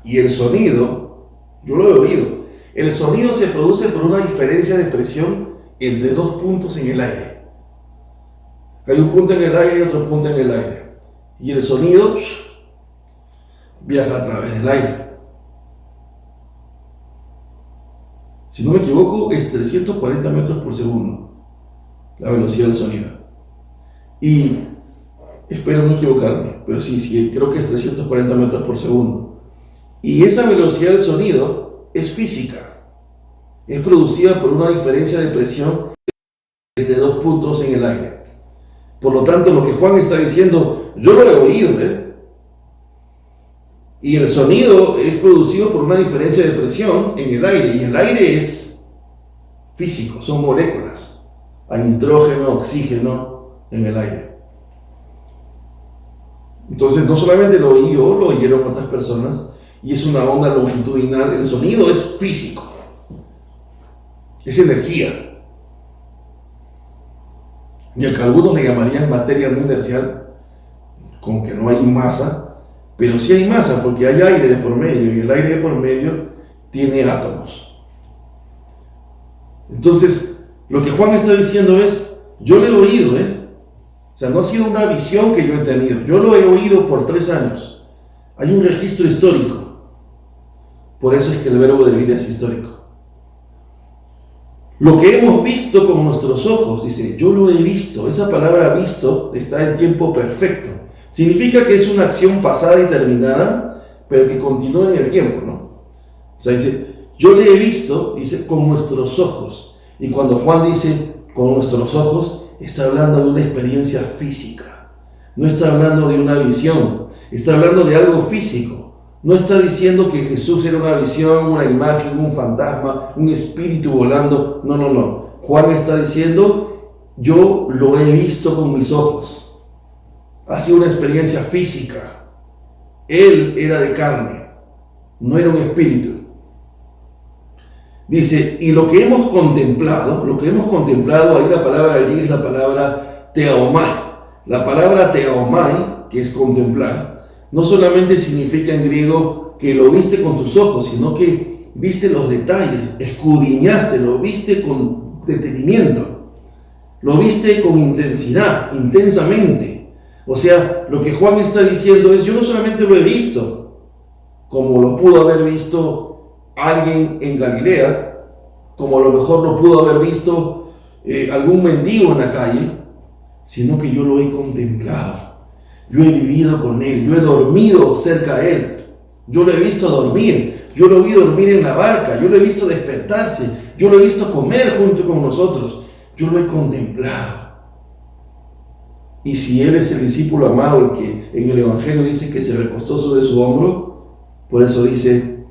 Y el sonido, yo lo he oído. El sonido se produce por una diferencia de presión entre 2 puntos en el aire. Hay un punto en el aire y otro punto en el aire. Y el sonido viaja a través del aire. Si no me equivoco, es 340 metros por segundo la velocidad del sonido. Y espero no equivocarme, pero sí, creo que es 340 metros por segundo. Y esa velocidad del sonido es física. Es producida por una diferencia de presión entre 2 puntos en el aire. Por lo tanto, lo que Juan está diciendo, yo lo he oído, y el sonido es producido por una diferencia de presión en el aire, y el aire es físico, son moléculas. Hay nitrógeno, oxígeno en el aire. Entonces, no solamente lo oí yo, lo oyeron otras personas, y es una onda longitudinal. El sonido es físico. Es energía. Y al que algunos le llamarían materia no inercial, con que no hay masa, pero sí hay masa porque hay aire de por medio, y el aire de por medio tiene átomos. Entonces, lo que Juan está diciendo es: yo le he oído, O sea, no ha sido una visión que yo he tenido. Yo lo he oído por 3 años. Hay un registro histórico. Por eso es que el verbo de vida es histórico. Lo que hemos visto con nuestros ojos, dice, yo lo he visto. Esa palabra visto está en tiempo perfecto. Significa que es una acción pasada y terminada, pero que continúa en el tiempo, ¿no? O sea, dice, yo le he visto, dice, con nuestros ojos. Y cuando Juan dice con nuestros ojos, está hablando de una experiencia física. No está hablando de una visión, está hablando de algo físico. No está diciendo que Jesús era una visión, una imagen, un fantasma, un espíritu volando. No, no, no. Juan está diciendo, yo lo he visto con mis ojos. Ha sido una experiencia física. Él era de carne, no era un espíritu. Dice, y lo que hemos contemplado, ahí la palabra griega es la palabra theomai. La palabra theomai, que es contemplar, no solamente significa en griego que lo viste con tus ojos, sino que viste los detalles, escudriñaste, lo viste con detenimiento, lo viste con intensidad, intensamente. O sea, lo que Juan está diciendo es, yo no solamente lo he visto, como lo pudo haber visto alguien en Galilea, como a lo mejor lo pudo haber visto algún mendigo en la calle, sino que yo lo he contemplado. Yo he vivido con Él, yo he dormido cerca de Él, yo lo he visto dormir, yo lo vi dormir en la barca, yo lo he visto despertarse, yo lo he visto comer junto con nosotros, yo lo he contemplado. Y si Él es el discípulo amado, el que en el Evangelio dice que se recostó sobre su hombro, por eso dice,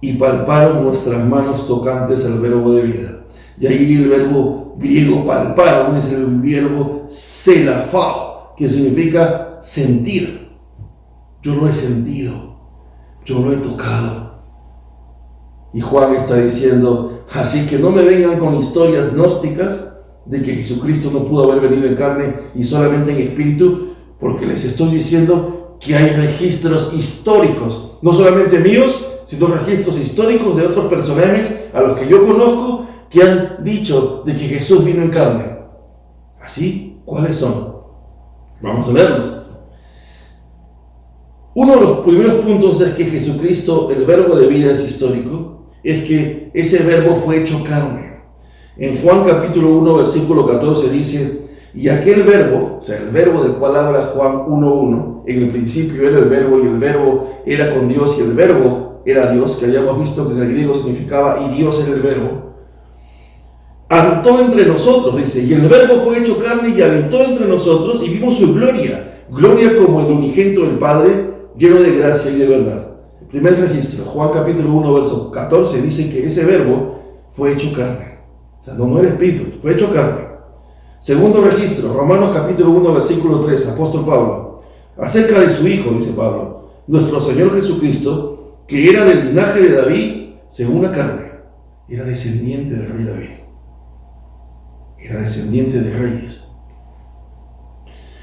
y palparon nuestras manos tocantes al verbo de vida. Y ahí el verbo griego palparon es el verbo selafao, que significa sentir. Yo lo he sentido, yo lo he tocado. Y Juan está diciendo, así que no me vengan con historias gnósticas de que Jesucristo no pudo haber venido en carne y solamente en espíritu, porque les estoy diciendo que hay registros históricos, no solamente míos, sino registros históricos de otros personajes a los que yo conozco que han dicho de que Jesús vino en carne. ¿Así? ¿Cuáles son? Vamos a verlos. Uno de los primeros puntos es que Jesucristo, el verbo de vida es histórico, es que ese verbo fue hecho carne. En Juan capítulo 1, versículo 14 dice, y aquel verbo, o sea, el verbo del cual habla Juan 1:1, en el principio era el verbo y el verbo era con Dios y el verbo era Dios, que habíamos visto que en el griego significaba y Dios era el verbo, habitó entre nosotros, dice, y el verbo fue hecho carne y habitó entre nosotros y vimos su gloria, gloria como el unigénito del Padre, lleno de gracia y de verdad. Primer registro, Juan capítulo 1, verso 14, dice que ese verbo fue hecho carne. O sea, no era espíritu, fue hecho carne. Segundo registro, Romanos capítulo 1, versículo 3, apóstol Pablo, acerca de su Hijo, dice Pablo, nuestro Señor Jesucristo, que era del linaje de David, según la carne, era descendiente del rey David. Era descendiente de reyes.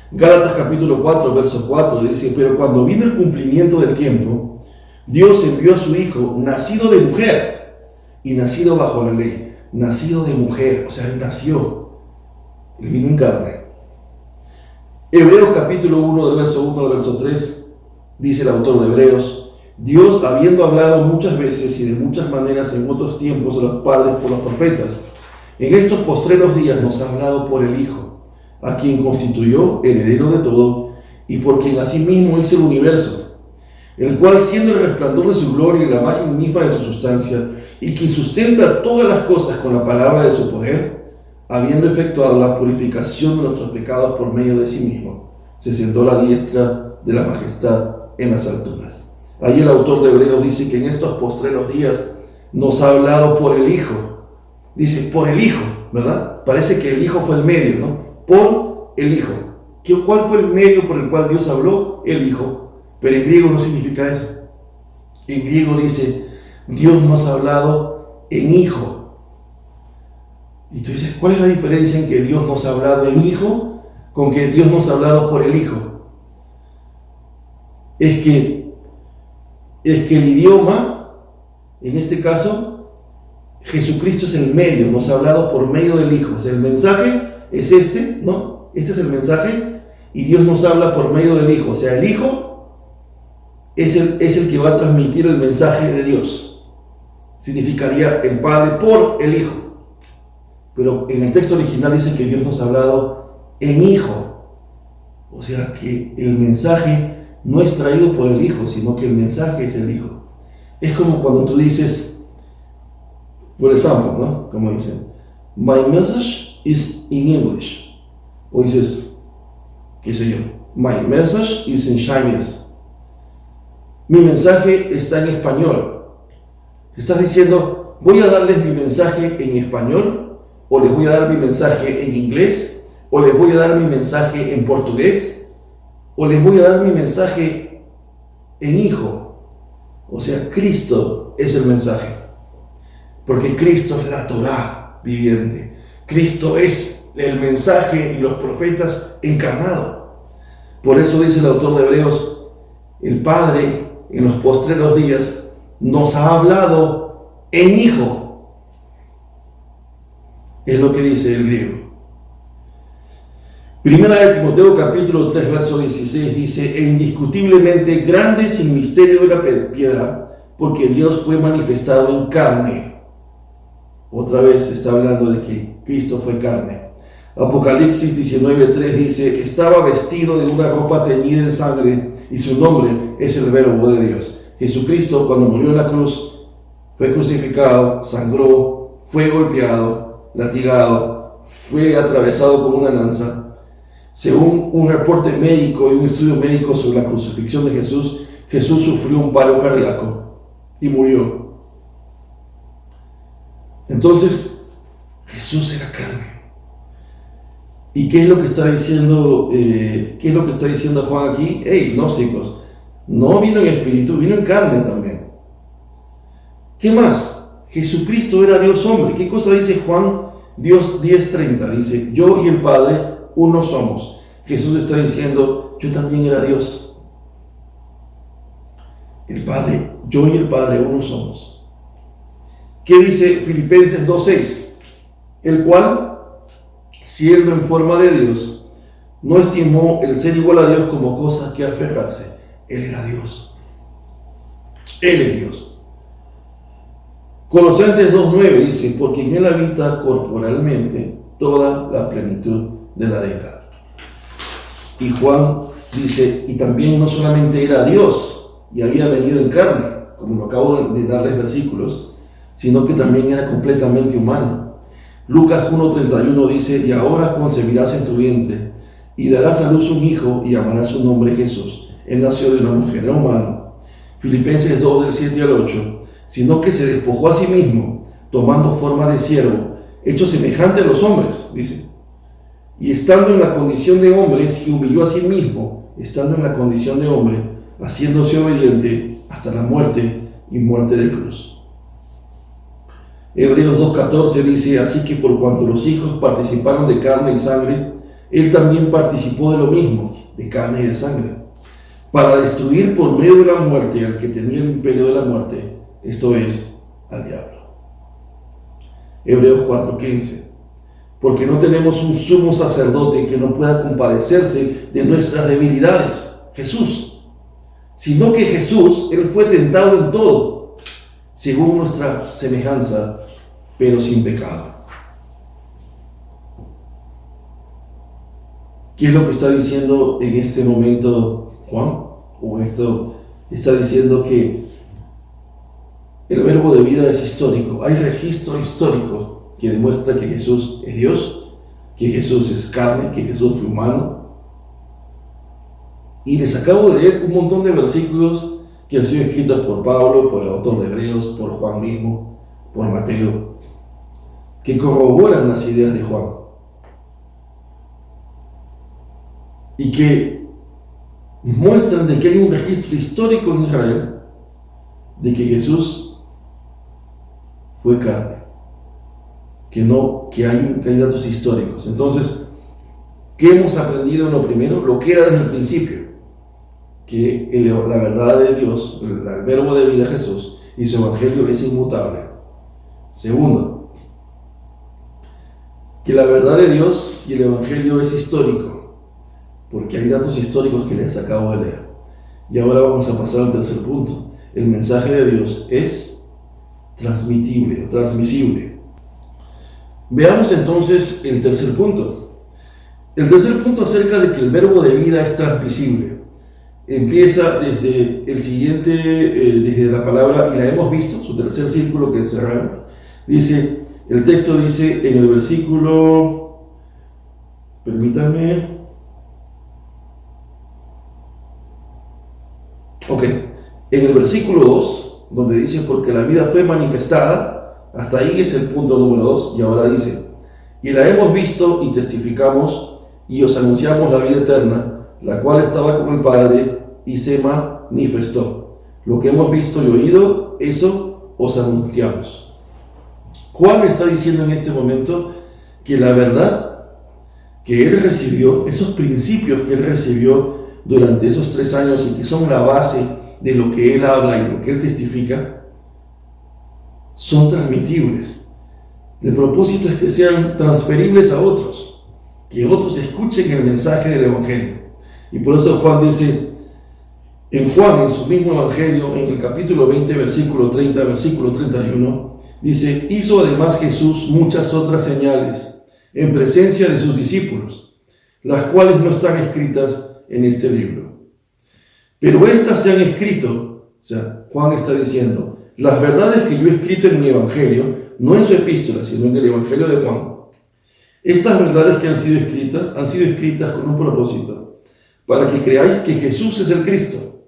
Gálatas capítulo 4, verso 4 dice, pero cuando vino el cumplimiento del tiempo, Dios envió a su Hijo, nacido de mujer y nacido bajo la ley, nacido de mujer, o sea, Él nació, Él vino en carne. Hebreos capítulo 1, del verso 1 al verso 3, dice el autor de Hebreos, Dios, habiendo hablado muchas veces y de muchas maneras en otros tiempos a los padres por los profetas, en estos postreros días nos ha hablado por el Hijo, a quien constituyó heredero de todo y por quien asimismo hizo el universo, el cual siendo el resplandor de su gloria y la imagen misma de su sustancia, y quien sustenta todas las cosas con la palabra de su poder, habiendo efectuado la purificación de nuestros pecados por medio de sí mismo, se sentó a la diestra de la majestad en las alturas. Ahí el autor de Hebreos dice que en estos postreros días nos ha hablado por el Hijo. Dice, por el Hijo, ¿verdad? Parece que el Hijo fue el medio, ¿no? Por el Hijo. ¿Cuál fue el medio por el cual Dios habló? El Hijo. Pero en griego no significa eso. En griego dice, Dios nos ha hablado en Hijo. Y tú dices, ¿cuál es la diferencia en que Dios nos ha hablado en Hijo con que Dios nos ha hablado por el Hijo? Es que el idioma, en este caso, Jesucristo es el medio, nos ha hablado por medio del Hijo. O sea, el mensaje es este, ¿no? Este es el mensaje y Dios nos habla por medio del Hijo. O sea, el Hijo es el que va a transmitir el mensaje de Dios. Significaría el Padre por el Hijo. Pero en el texto original dice que Dios nos ha hablado en Hijo. O sea que el mensaje no es traído por el Hijo, sino que el mensaje es el Hijo. Es como cuando tú dices, por ejemplo, ¿no? Como dicen, my message is in English. O dices, qué sé yo, my message is in Chinese. Mi mensaje está en español. Estás diciendo, voy a darles mi mensaje en español, o les voy a dar mi mensaje en inglés, o les voy a dar mi mensaje en portugués, o les voy a dar mi mensaje en Hijo. O sea, Cristo es el mensaje. Porque Cristo es la Torá viviente. Cristo es el mensaje y los profetas encarnados. Por eso dice el autor de Hebreos, el Padre en los postreros días nos ha hablado en Hijo. Es lo que dice el griego. Primera de Timoteo capítulo 3 verso 16 dice, e indiscutiblemente grande es el misterio de la piedad, porque Dios fue manifestado en carne. Otra vez está hablando de que Cristo fue carne. Apocalipsis 19:3 dice, estaba vestido de una ropa teñida en sangre y su nombre es el Verbo de Dios. Jesucristo, cuando murió en la cruz, fue crucificado, sangró, fue golpeado, latigado, fue atravesado con una lanza. Según un reporte médico y un estudio médico sobre la crucifixión de Jesús, Jesús sufrió un paro cardíaco y murió. Entonces, Jesús era carne. ¿Y qué es lo que está diciendo? ¿Qué es lo que está diciendo Juan aquí? Hey, gnósticos, no vino en espíritu, vino en carne también. ¿Qué más? Jesucristo era Dios hombre. ¿Qué cosa dice Juan? Dios 10:30 dice, yo y el Padre uno somos. Jesús está diciendo, yo también era Dios. El Padre, yo y el Padre uno somos. ¿Qué dice Filipenses 2:6? El cual, siendo en forma de Dios, no estimó el ser igual a Dios como cosa que aferrarse. Él era Dios. Él es Dios. Colosenses 2:9 dice, porque en él habita corporalmente toda la plenitud de la deidad. Y Juan dice, y también no solamente era Dios y había venido en carne, como lo acabo de darles versículos, sino que también era completamente humano. Lucas 1:31 dice, y ahora concebirás en tu vientre y darás a luz un hijo y llamarás su nombre Jesús. Él nació de una mujer, era humano. Filipenses 2:7-8, sino que se despojó a sí mismo, tomando forma de siervo, hecho semejante a los hombres, dice. Y estando en la condición de hombre, se humilló a sí mismo, estando en la condición de hombre, haciéndose obediente hasta la muerte y muerte de cruz. Hebreos 2:14 dice, así que por cuanto los hijos participaron de carne y sangre, él también participó de lo mismo, de carne y de sangre, para destruir por medio de la muerte al que tenía el imperio de la muerte, esto es, al diablo. Hebreos 4:15, porque no tenemos un sumo sacerdote que no pueda compadecerse de nuestras debilidades, Jesús, sino que Jesús, él fue tentado en todo, según nuestra semejanza, pero sin pecado. ¿Qué es lo que está diciendo en este momento Juan? O esto está diciendo que el verbo de vida es histórico. Hay registro histórico que demuestra que Jesús es Dios, que Jesús es carne, que Jesús fue humano. Y les acabo de leer un montón de versículos que han sido escritos por Pablo, por el autor de Hebreos, por Juan mismo, por Mateo, que corroboran las ideas de Juan y que muestran de que hay un registro histórico en Israel de que Jesús fue carne, que hay datos históricos. Entonces, ¿qué hemos aprendido en lo primero? Lo que era desde el principio, que la verdad de Dios, el verbo de vida Jesús y su evangelio es inmutable. Segundo, que la verdad de Dios y el Evangelio es histórico, porque hay datos históricos que les acabo de leer. Y ahora vamos a pasar al tercer punto. El mensaje de Dios es transmitible o transmisible. Veamos entonces el tercer punto. El tercer punto acerca de que el verbo de vida es transmisible. Empieza desde el siguiente, desde la palabra, y la hemos visto, su tercer círculo que cerraron. Dice, el texto dice en el versículo, permítanme, en el versículo 2, donde dice, porque la vida fue manifestada, hasta ahí es el punto número 2, y ahora dice, y la hemos visto y testificamos, y os anunciamos la vida eterna, la cual estaba con el Padre, y se manifestó. Lo que hemos visto y oído, eso os anunciamos. Juan está diciendo en este momento que la verdad que él recibió, esos principios que él recibió durante esos 3 años y que son la base de lo que él habla y lo que él testifica, son transmitibles. El propósito es que sean transferibles a otros, que otros escuchen el mensaje del Evangelio. Y por eso Juan dice, en Juan, en su mismo Evangelio, en el capítulo 20, versículo 30, versículo 31, dice, hizo además Jesús muchas otras señales en presencia de sus discípulos, las cuales no están escritas en este libro. Pero estas se han escrito, o sea, Juan está diciendo, las verdades que yo he escrito en mi Evangelio, no en su epístola, sino en el Evangelio de Juan, estas verdades que han sido escritas con un propósito, para que creáis que Jesús es el Cristo,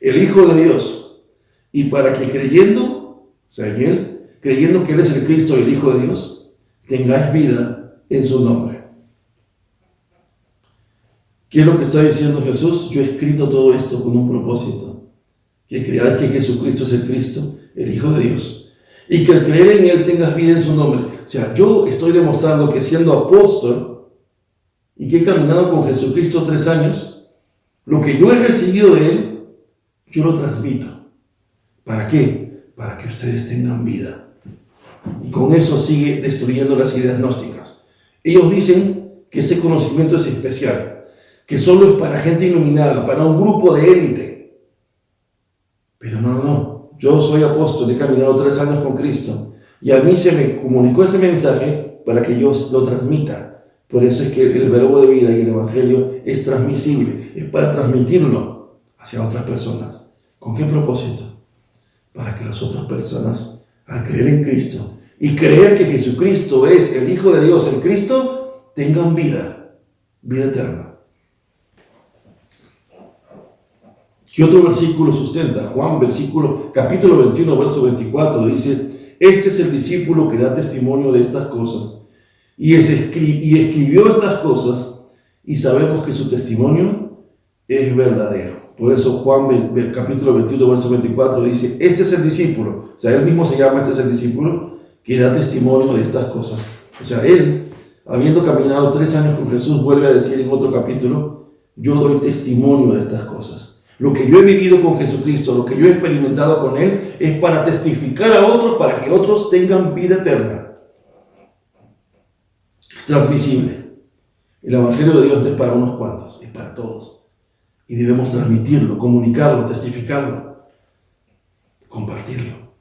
el Hijo de Dios, y para que creyendo, o sea, en Él, creyendo que Él es el Cristo, el Hijo de Dios, tengáis vida en su nombre. ¿Qué es lo que está diciendo Jesús? Yo he escrito todo esto con un propósito, que creáis que Jesucristo es el Cristo, el Hijo de Dios, y que al creer en Él tengas vida en su nombre. O sea, yo estoy demostrando que siendo apóstol y que he caminado con Jesucristo 3 años, lo que yo he recibido de Él, yo lo transmito. ¿Para qué? Para que ustedes tengan vida. Y con eso sigue destruyendo las ideas gnósticas. Ellos dicen que ese conocimiento es especial, que solo es para gente iluminada, para un grupo de élite. Pero no. Yo soy apóstol, he caminado 3 años con Cristo y a mí se me comunicó ese mensaje para que yo lo transmita. Por eso es que el verbo de vida y el Evangelio es transmisible, es para transmitirlo hacia otras personas. ¿Con qué propósito? Para que las otras personas, al creer en Cristo y creer que Jesucristo es el Hijo de Dios, el Cristo, tengan vida eterna. ¿Qué otro versículo sustenta? Juan, capítulo 21, verso 24, dice, este es el discípulo que da testimonio de estas cosas y escribió estas cosas y sabemos que su testimonio es verdadero. Por eso Juan, capítulo 21, verso 24, dice, este es el discípulo, o sea, él mismo se llama, este es el discípulo que da testimonio de estas cosas. O sea, él, habiendo caminado 3 años con Jesús, vuelve a decir en otro capítulo, yo doy testimonio de estas cosas. Lo que yo he vivido con Jesucristo, lo que yo he experimentado con Él, es para testificar a otros, para que otros tengan vida eterna. Es transmisible. El Evangelio de Dios no es para unos cuantos, es para todos. Y debemos transmitirlo, comunicarlo, testificarlo, compartirlo.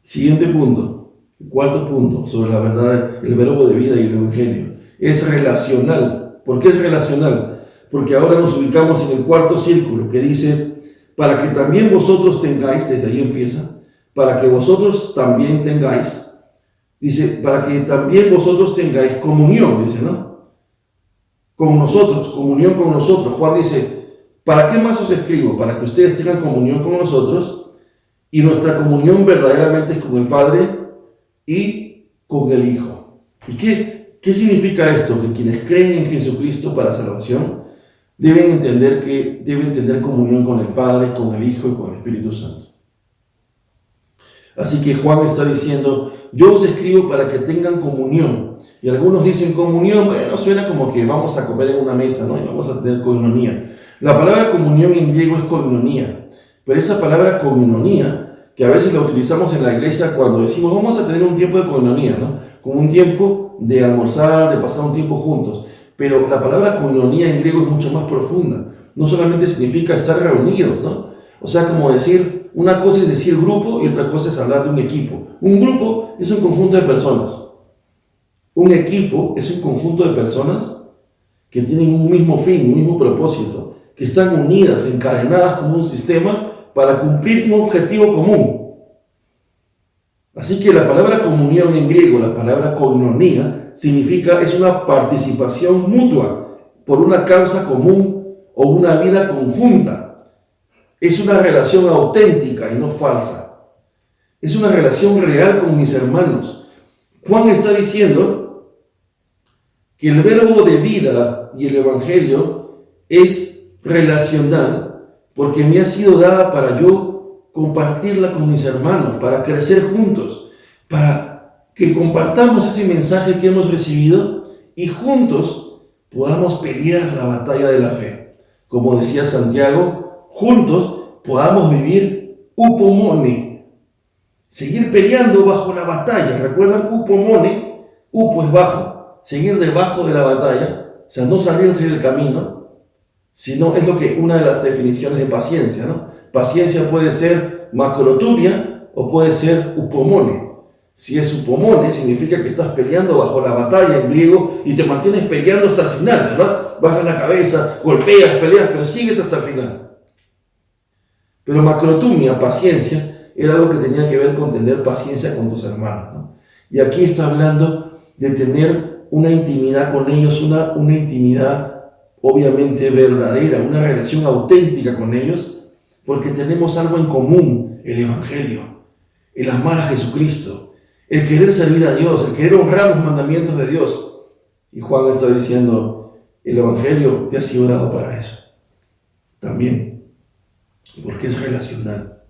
Siguiente punto, el 4.º punto sobre la verdad, el verbo de vida y el Evangelio. Es relacional. ¿Por qué es relacional? Porque ahora nos ubicamos en el 4.º círculo que dice, para que también vosotros tengáis, desde ahí empieza, para que vosotros también tengáis, dice, para que también vosotros tengáis comunión, dice, ¿no? Con nosotros, comunión con nosotros. Juan dice, ¿para qué más os escribo? Para que ustedes tengan comunión con nosotros y nuestra comunión verdaderamente es con el Padre y con el Hijo. ¿Y qué significa esto? Que quienes creen en Jesucristo para salvación deben tener comunión con el Padre, con el Hijo y con el Espíritu Santo. Así que Juan está diciendo, yo os escribo para que tengan comunión. Y algunos dicen comunión, bueno, suena como que vamos a comer en una mesa, ¿no? Y vamos a tener koinonia. La palabra comunión en griego es koinonia. Pero esa palabra koinonia, que a veces la utilizamos en la iglesia cuando decimos vamos a tener un tiempo de koinonia, ¿no? Como un tiempo de almorzar, de pasar un tiempo juntos. Pero la palabra koinonia en griego es mucho más profunda. No solamente significa estar reunidos, ¿no? O sea, como decir, una cosa es decir grupo y otra cosa es hablar de un equipo. Un grupo es un conjunto de personas. Un equipo es un conjunto de personas que tienen un mismo fin, un mismo propósito, que están unidas, encadenadas como un sistema para cumplir un objetivo común. Así que la palabra comunión en griego, la palabra koinonia, significa es una participación mutua por una causa común o una vida conjunta. Es una relación auténtica y no falsa. Es una relación real con mis hermanos. Juan está diciendo que el verbo de vida y el evangelio es relacional porque me ha sido dada para yo compartirla con mis hermanos, para crecer juntos, para que compartamos ese mensaje que hemos recibido y juntos podamos pelear la batalla de la fe. Como decía Santiago, juntos podamos vivir upomone, seguir peleando bajo la batalla. ¿Recuerdan? Upomone, upo es bajo, seguir debajo de la batalla, o sea, no salirse del camino, sino es lo que una de las definiciones de paciencia, ¿no? Paciencia puede ser macrotumia o puede ser upomone. Si es upomone, significa que estás peleando bajo la batalla en griego y te mantienes peleando hasta el final, ¿verdad? Bajas la cabeza, golpeas, peleas, pero sigues hasta el final. Pero macrotumia, paciencia, era algo que tenía que ver con tener paciencia con tus hermanos, ¿no? Y aquí está hablando de tener una intimidad con ellos, una intimidad obviamente verdadera, una relación auténtica con ellos, porque tenemos algo en común, el evangelio, el amar a Jesucristo, el querer servir a Dios, el querer honrar los mandamientos de Dios. Y Juan está diciendo, el evangelio te ha sido dado para eso, también, porque es relacional.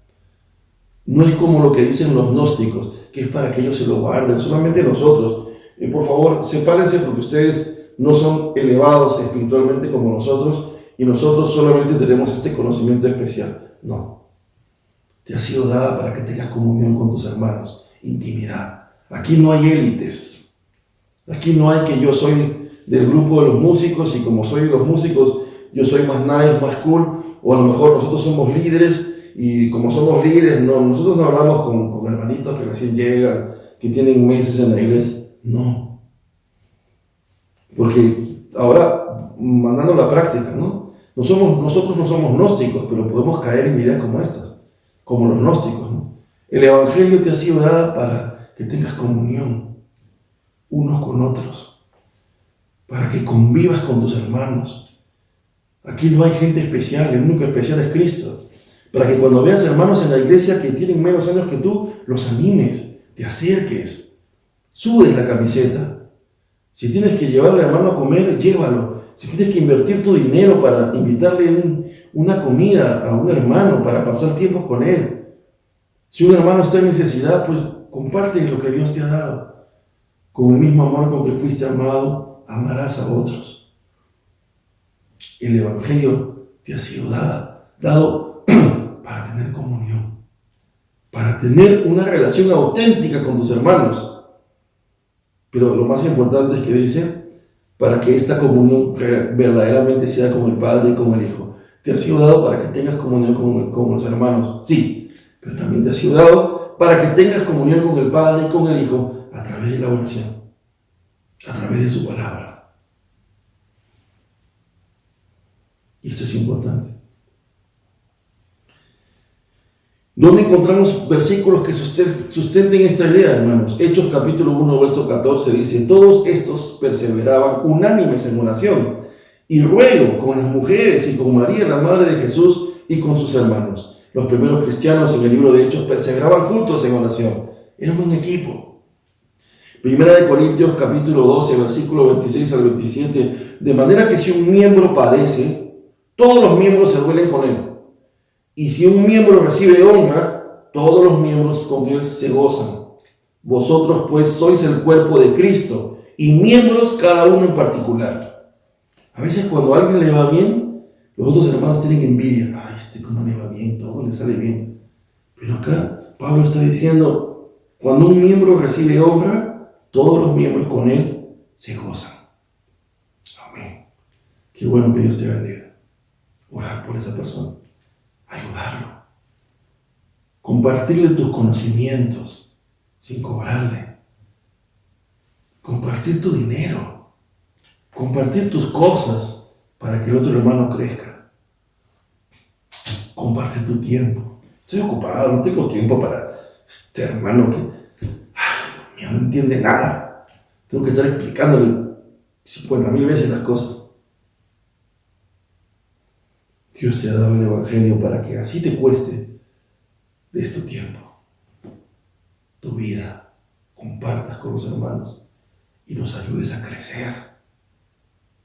No es como lo que dicen los gnósticos, que es para que ellos se lo guarden, solamente nosotros. Por favor, sepárense porque ustedes no son elevados espiritualmente como nosotros y nosotros solamente tenemos este conocimiento especial. No. Te ha sido dada para que tengas comunión con tus hermanos, intimidad. Aquí no hay élites. Aquí no hay que yo soy del grupo de los músicos y como soy de los músicos, yo soy más nice, más cool, o a lo mejor nosotros somos líderes y como somos líderes, no, nosotros no hablamos con hermanitos que recién llegan, que tienen meses en la iglesia. No. Porque ahora, mandando la práctica, ¿no? Nosotros no somos gnósticos, pero podemos caer en ideas como estas, como los gnósticos, ¿no? El evangelio te ha sido dado para que tengas comunión unos con otros, para que convivas con tus hermanos. Aquí no hay gente especial, el único especial es Cristo. Para que cuando veas hermanos en la iglesia que tienen menos años que tú, los animes, te acerques, subes la camiseta. Si tienes que llevarle al hermano a comer, llévalo. Si tienes que invertir tu dinero para invitarle una comida a un hermano, para pasar tiempo con él. Si un hermano está en necesidad, pues comparte lo que Dios te ha dado. Con el mismo amor con que fuiste amado, amarás a otros. El evangelio te ha sido dado para tener comunión, para tener una relación auténtica con tus hermanos. Pero lo más importante es que dice, para que esta comunión verdaderamente sea con el Padre y con el Hijo. Te ha sido dado para que tengas comunión con los hermanos, sí, pero también te ha sido dado para que tengas comunión con el Padre y con el Hijo a través de la oración, a través de su palabra. Y esto es importante. ¿Dónde encontramos versículos que sustenten esta idea, hermanos? Hechos capítulo 1, verso 14 dice, todos estos perseveraban unánimes en oración y ruego con las mujeres y con María, la madre de Jesús, y con sus hermanos. Los primeros cristianos en el libro de Hechos perseveraban juntos en oración. Eran un equipo. Primera de Corintios capítulo 12, versículo 26 al 27, de manera que si un miembro padece, todos los miembros se duelen con él. Y si un miembro recibe honra, todos los miembros con él se gozan. Vosotros pues sois el cuerpo de Cristo y miembros cada uno en particular. A veces cuando a alguien le va bien, los otros hermanos tienen envidia. Ay, cómo le va bien, todo le sale bien. Pero acá Pablo está diciendo, cuando un miembro recibe honra, todos los miembros con él se gozan. Amén. Qué bueno que Dios te bendiga. Orar por esa persona, ayudarlo, compartirle tus conocimientos sin cobrarle, compartir tu dinero, compartir tus cosas para que el otro hermano crezca, compartir tu tiempo. Estoy ocupado, no tengo tiempo para este hermano que no entiende nada. Tengo que estar explicándole 50,000 veces las cosas. Dios te ha dado el Evangelio para que así te cueste des tu tiempo, tu vida, compartas con los hermanos y nos ayudes a crecer.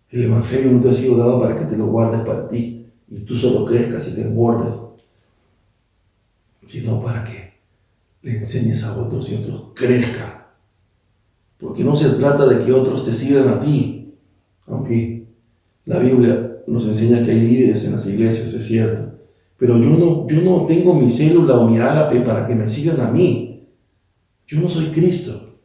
El Evangelio no te ha sido dado para que te lo guardes para ti y tú solo crezcas y te engordes, sino para que le enseñes a otros y otros crezcan. Porque no se trata de que otros te sigan a ti, aunque la Biblia nos enseña que hay líderes en las iglesias, es cierto. Pero yo no tengo mi célula o mi ágape para que me sigan a mí. Yo no soy Cristo.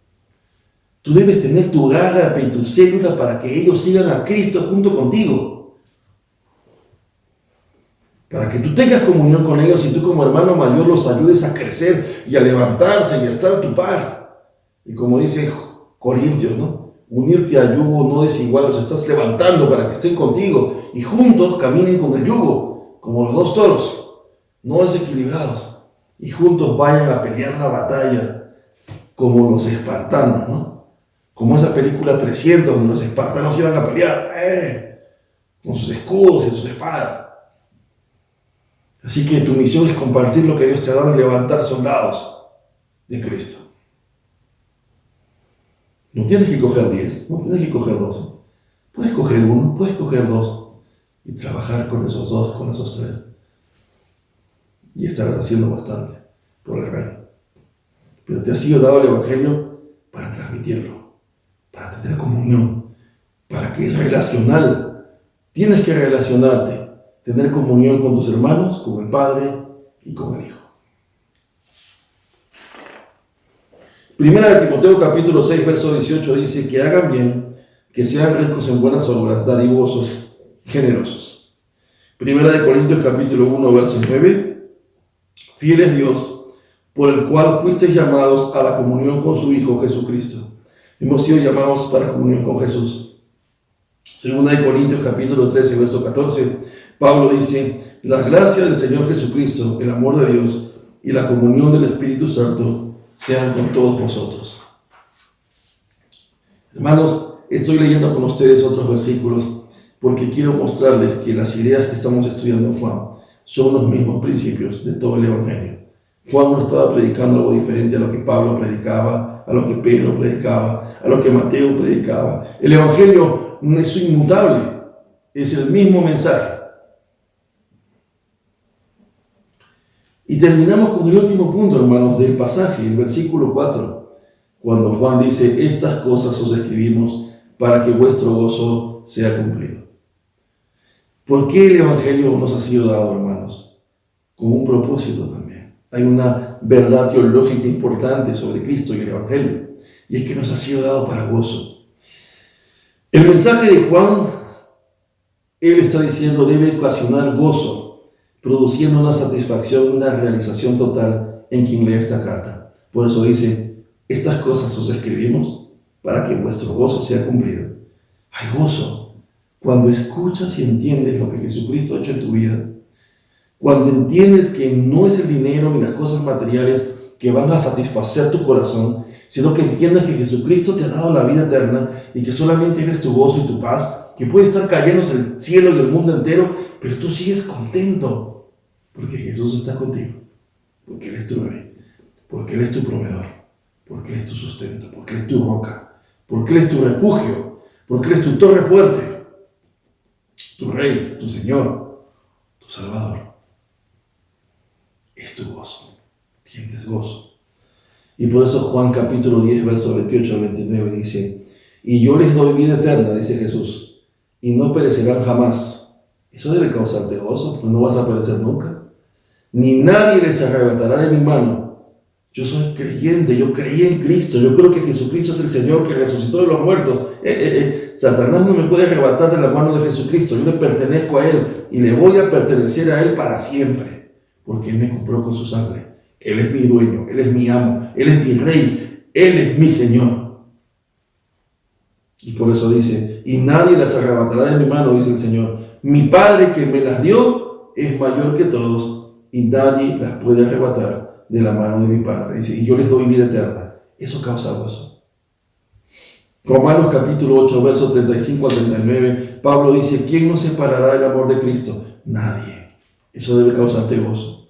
Tú debes tener tu ágape y tu célula para que ellos sigan a Cristo junto contigo. Para que tú tengas comunión con ellos y tú como hermano mayor los ayudes a crecer y a levantarse y a estar a tu par. Y como dice Corintios, ¿no? Unirte a yugo no desigual, los estás levantando para que estén contigo y juntos caminen con el yugo, como los dos toros, no desequilibrados, y juntos vayan a pelear la batalla como los espartanos, ¿no? Como esa película 300, donde los espartanos iban a pelear, con sus escudos y sus espadas. Así que tu misión es compartir lo que Dios te ha dado y levantar soldados de Cristo. No tienes que coger 10, no tienes que coger 12. Puedes coger 1, puedes coger 2 y trabajar con esos 2, con esos 3. Y estarás haciendo bastante por el reino. Pero te ha sido dado el Evangelio para transmitirlo, para tener comunión, para que es relacional. Tienes que relacionarte, tener comunión con tus hermanos, con el Padre y con el Hijo. Primera de Timoteo capítulo 6, verso 18 dice que hagan bien, que sean ricos en buenas obras, dadivosos, generosos. Primera de Corintios capítulo 1, verso 9, fiel es Dios, por el cual fuisteis llamados a la comunión con su Hijo Jesucristo. Hemos sido llamados para comunión con Jesús. Segunda de Corintios capítulo 13, verso 14, Pablo dice, la gracia del Señor Jesucristo, el amor de Dios y la comunión del Espíritu Santo sean con todos vosotros. Hermanos, estoy leyendo con ustedes otros versículos porque quiero mostrarles que las ideas que estamos estudiando en Juan son los mismos principios de todo el Evangelio. Juan no estaba predicando algo diferente a lo que Pablo predicaba, a lo que Pedro predicaba, a lo que Mateo predicaba. El Evangelio es inmutable, es el mismo mensaje. Y terminamos con el último punto, hermanos, del pasaje, el versículo 4, cuando Juan dice, estas cosas os escribimos para que vuestro gozo sea cumplido. ¿Por qué el Evangelio nos ha sido dado, hermanos? Con un propósito también. Hay una verdad teológica importante sobre Cristo y el Evangelio, y es que nos ha sido dado para gozo. El mensaje de Juan, él está diciendo, debe ocasionar gozo, produciendo una satisfacción, una realización total en quien lee esta carta. Por eso dice, estas cosas os escribimos para que vuestro gozo sea cumplido. Hay gozo cuando escuchas y entiendes lo que Jesucristo ha hecho en tu vida. Cuando entiendes que no es el dinero ni las cosas materiales que van a satisfacer tu corazón, sino que entiendas que Jesucristo te ha dado la vida eterna y que solamente Él es tu gozo y tu paz, que puede estar cayéndose el cielo y el mundo entero, pero tú sigues contento. Porque Jesús está contigo, porque Él es tu rey, porque Él es tu proveedor, porque Él es tu sustento, porque Él es tu roca, porque Él es tu refugio, porque Él es tu torre fuerte, tu rey, tu Señor, tu Salvador. Es tu gozo, sientes gozo. Y por eso Juan capítulo 10, verso 28 al 29 dice, y yo les doy vida eterna, dice Jesús, y no perecerán jamás. Eso debe causarte gozo, porque no vas a perecer nunca. Ni nadie les arrebatará de mi mano. Yo soy creyente, yo creí en Cristo, yo creo que Jesucristo es el Señor que resucitó de los muertos. Satanás no me puede arrebatar de la mano de Jesucristo, yo le pertenezco a Él y le voy a pertenecer a Él para siempre, porque Él me compró con su sangre. Él es mi dueño, Él es mi amo, Él es mi rey, Él es mi Señor. Y por eso dice, y nadie las arrebatará de mi mano, dice el Señor. Mi Padre que me las dio es mayor que todos y nadie las puede arrebatar de la mano de mi Padre. Dice, y yo les doy vida eterna. Eso causa gozo. Romanos capítulo 8, versos 35 al 39, Pablo dice, ¿quién nos separará del amor de Cristo? Nadie. Eso debe causarte gozo.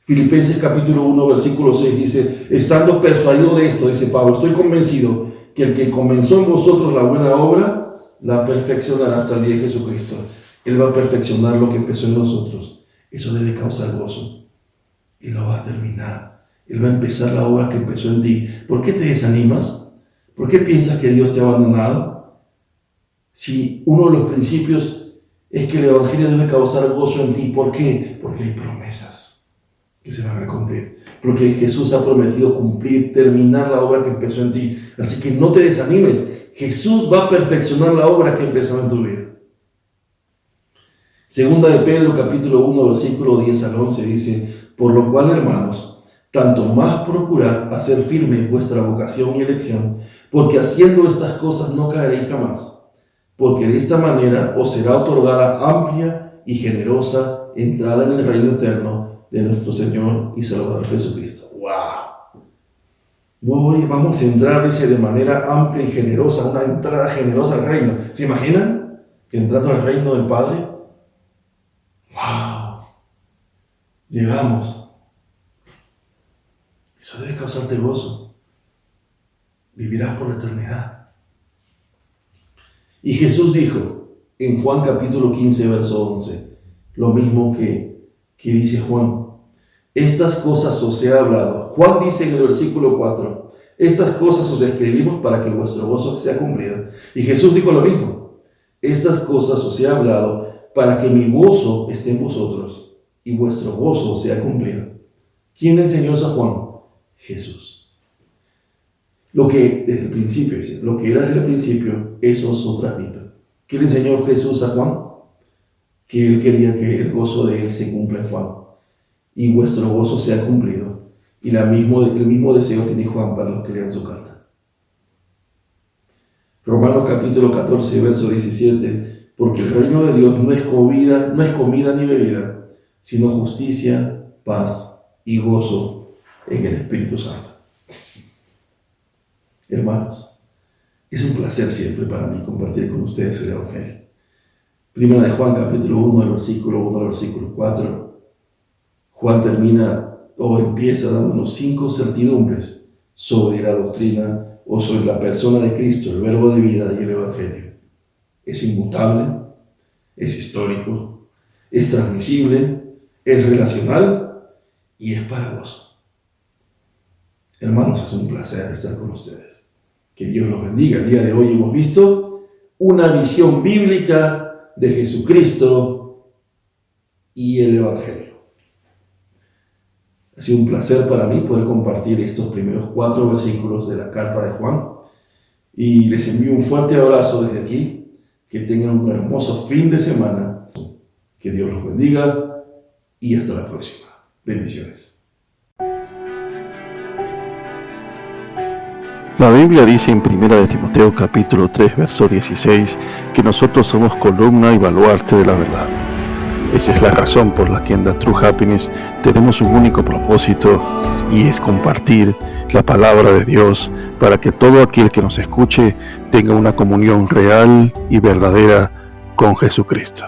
Filipenses capítulo 1, versículo 6 dice, estando persuadido de esto, dice Pablo, estoy convencido que el que comenzó en vosotros la buena obra, la perfeccionará hasta el día de Jesucristo. Él va a perfeccionar lo que empezó en nosotros. Eso debe causar gozo. Y lo va a terminar. Él va a empezar la obra que empezó en ti. ¿Por qué te desanimas? ¿Por qué piensas que Dios te ha abandonado? Si uno de los principios es que el Evangelio debe causar gozo en ti. ¿Por qué? Porque hay promesas que se van a cumplir. Porque Jesús ha prometido cumplir, terminar la obra que empezó en ti. Así que no te desanimes. Jesús va a perfeccionar la obra que empezó en tu vida. Segunda de Pedro capítulo 1, versículo 10 al 11 dice, por lo cual, hermanos, tanto más procurad hacer firme vuestra vocación y elección, porque haciendo estas cosas no caeréis jamás, porque de esta manera os será otorgada amplia y generosa entrada en el reino eterno de nuestro Señor y Salvador Jesucristo. ¡Wow! Vamos a entrar, dice, de manera amplia y generosa, una entrada generosa al reino. ¿Se imaginan? Entrando al reino del Padre. ¡Wow! Llegamos. Eso debe causarte gozo. Vivirás por la eternidad. Y Jesús dijo en Juan capítulo 15, verso 11, lo mismo que dice Juan. Estas cosas os he hablado. Juan dice en el versículo 4, estas cosas os escribimos para que vuestro gozo sea cumplido. Y Jesús dijo lo mismo. Estas cosas os he hablado para que mi gozo esté en vosotros y vuestro gozo sea cumplido. ¿Quién le enseñó eso a Juan? Jesús. Lo que desde el principio, lo que era desde el principio, eso os transmito. ¿Qué le enseñó Jesús a Juan? Que él quería que el gozo de él se cumpla en Juan y vuestro gozo sea cumplido. Y el mismo deseo tiene Juan para los que lean su carta. Romanos capítulo 14, verso 17, porque el reino de Dios no es comida ni bebida, sino justicia, paz y gozo en el Espíritu Santo. Hermanos, es un placer siempre para mí compartir con ustedes el Evangelio. Primera de Juan, capítulo 1, del versículo 1 al versículo 4. Juan empieza dándonos 5 certidumbres sobre la doctrina o sobre la persona de Cristo, el verbo de vida y el Evangelio. Es inmutable, es histórico, es transmisible, es relacional y es para gozo. Hermanos, es un placer estar con ustedes. Que Dios los bendiga. El día de hoy hemos visto una visión bíblica de Jesucristo y el Evangelio. Ha sido un placer para mí poder compartir estos primeros 4 versículos de la carta de Juan. Y les envío un fuerte abrazo desde aquí. Que tengan un hermoso fin de semana. Que Dios los bendiga y hasta la próxima. Bendiciones. La Biblia dice en 1 de Timoteo capítulo 3, verso 16, que nosotros somos columna y baluarte de la verdad. Esa es la razón por la que en The True Happiness tenemos un único propósito y es compartir la palabra de Dios para que todo aquel que nos escuche tenga una comunión real y verdadera con Jesucristo.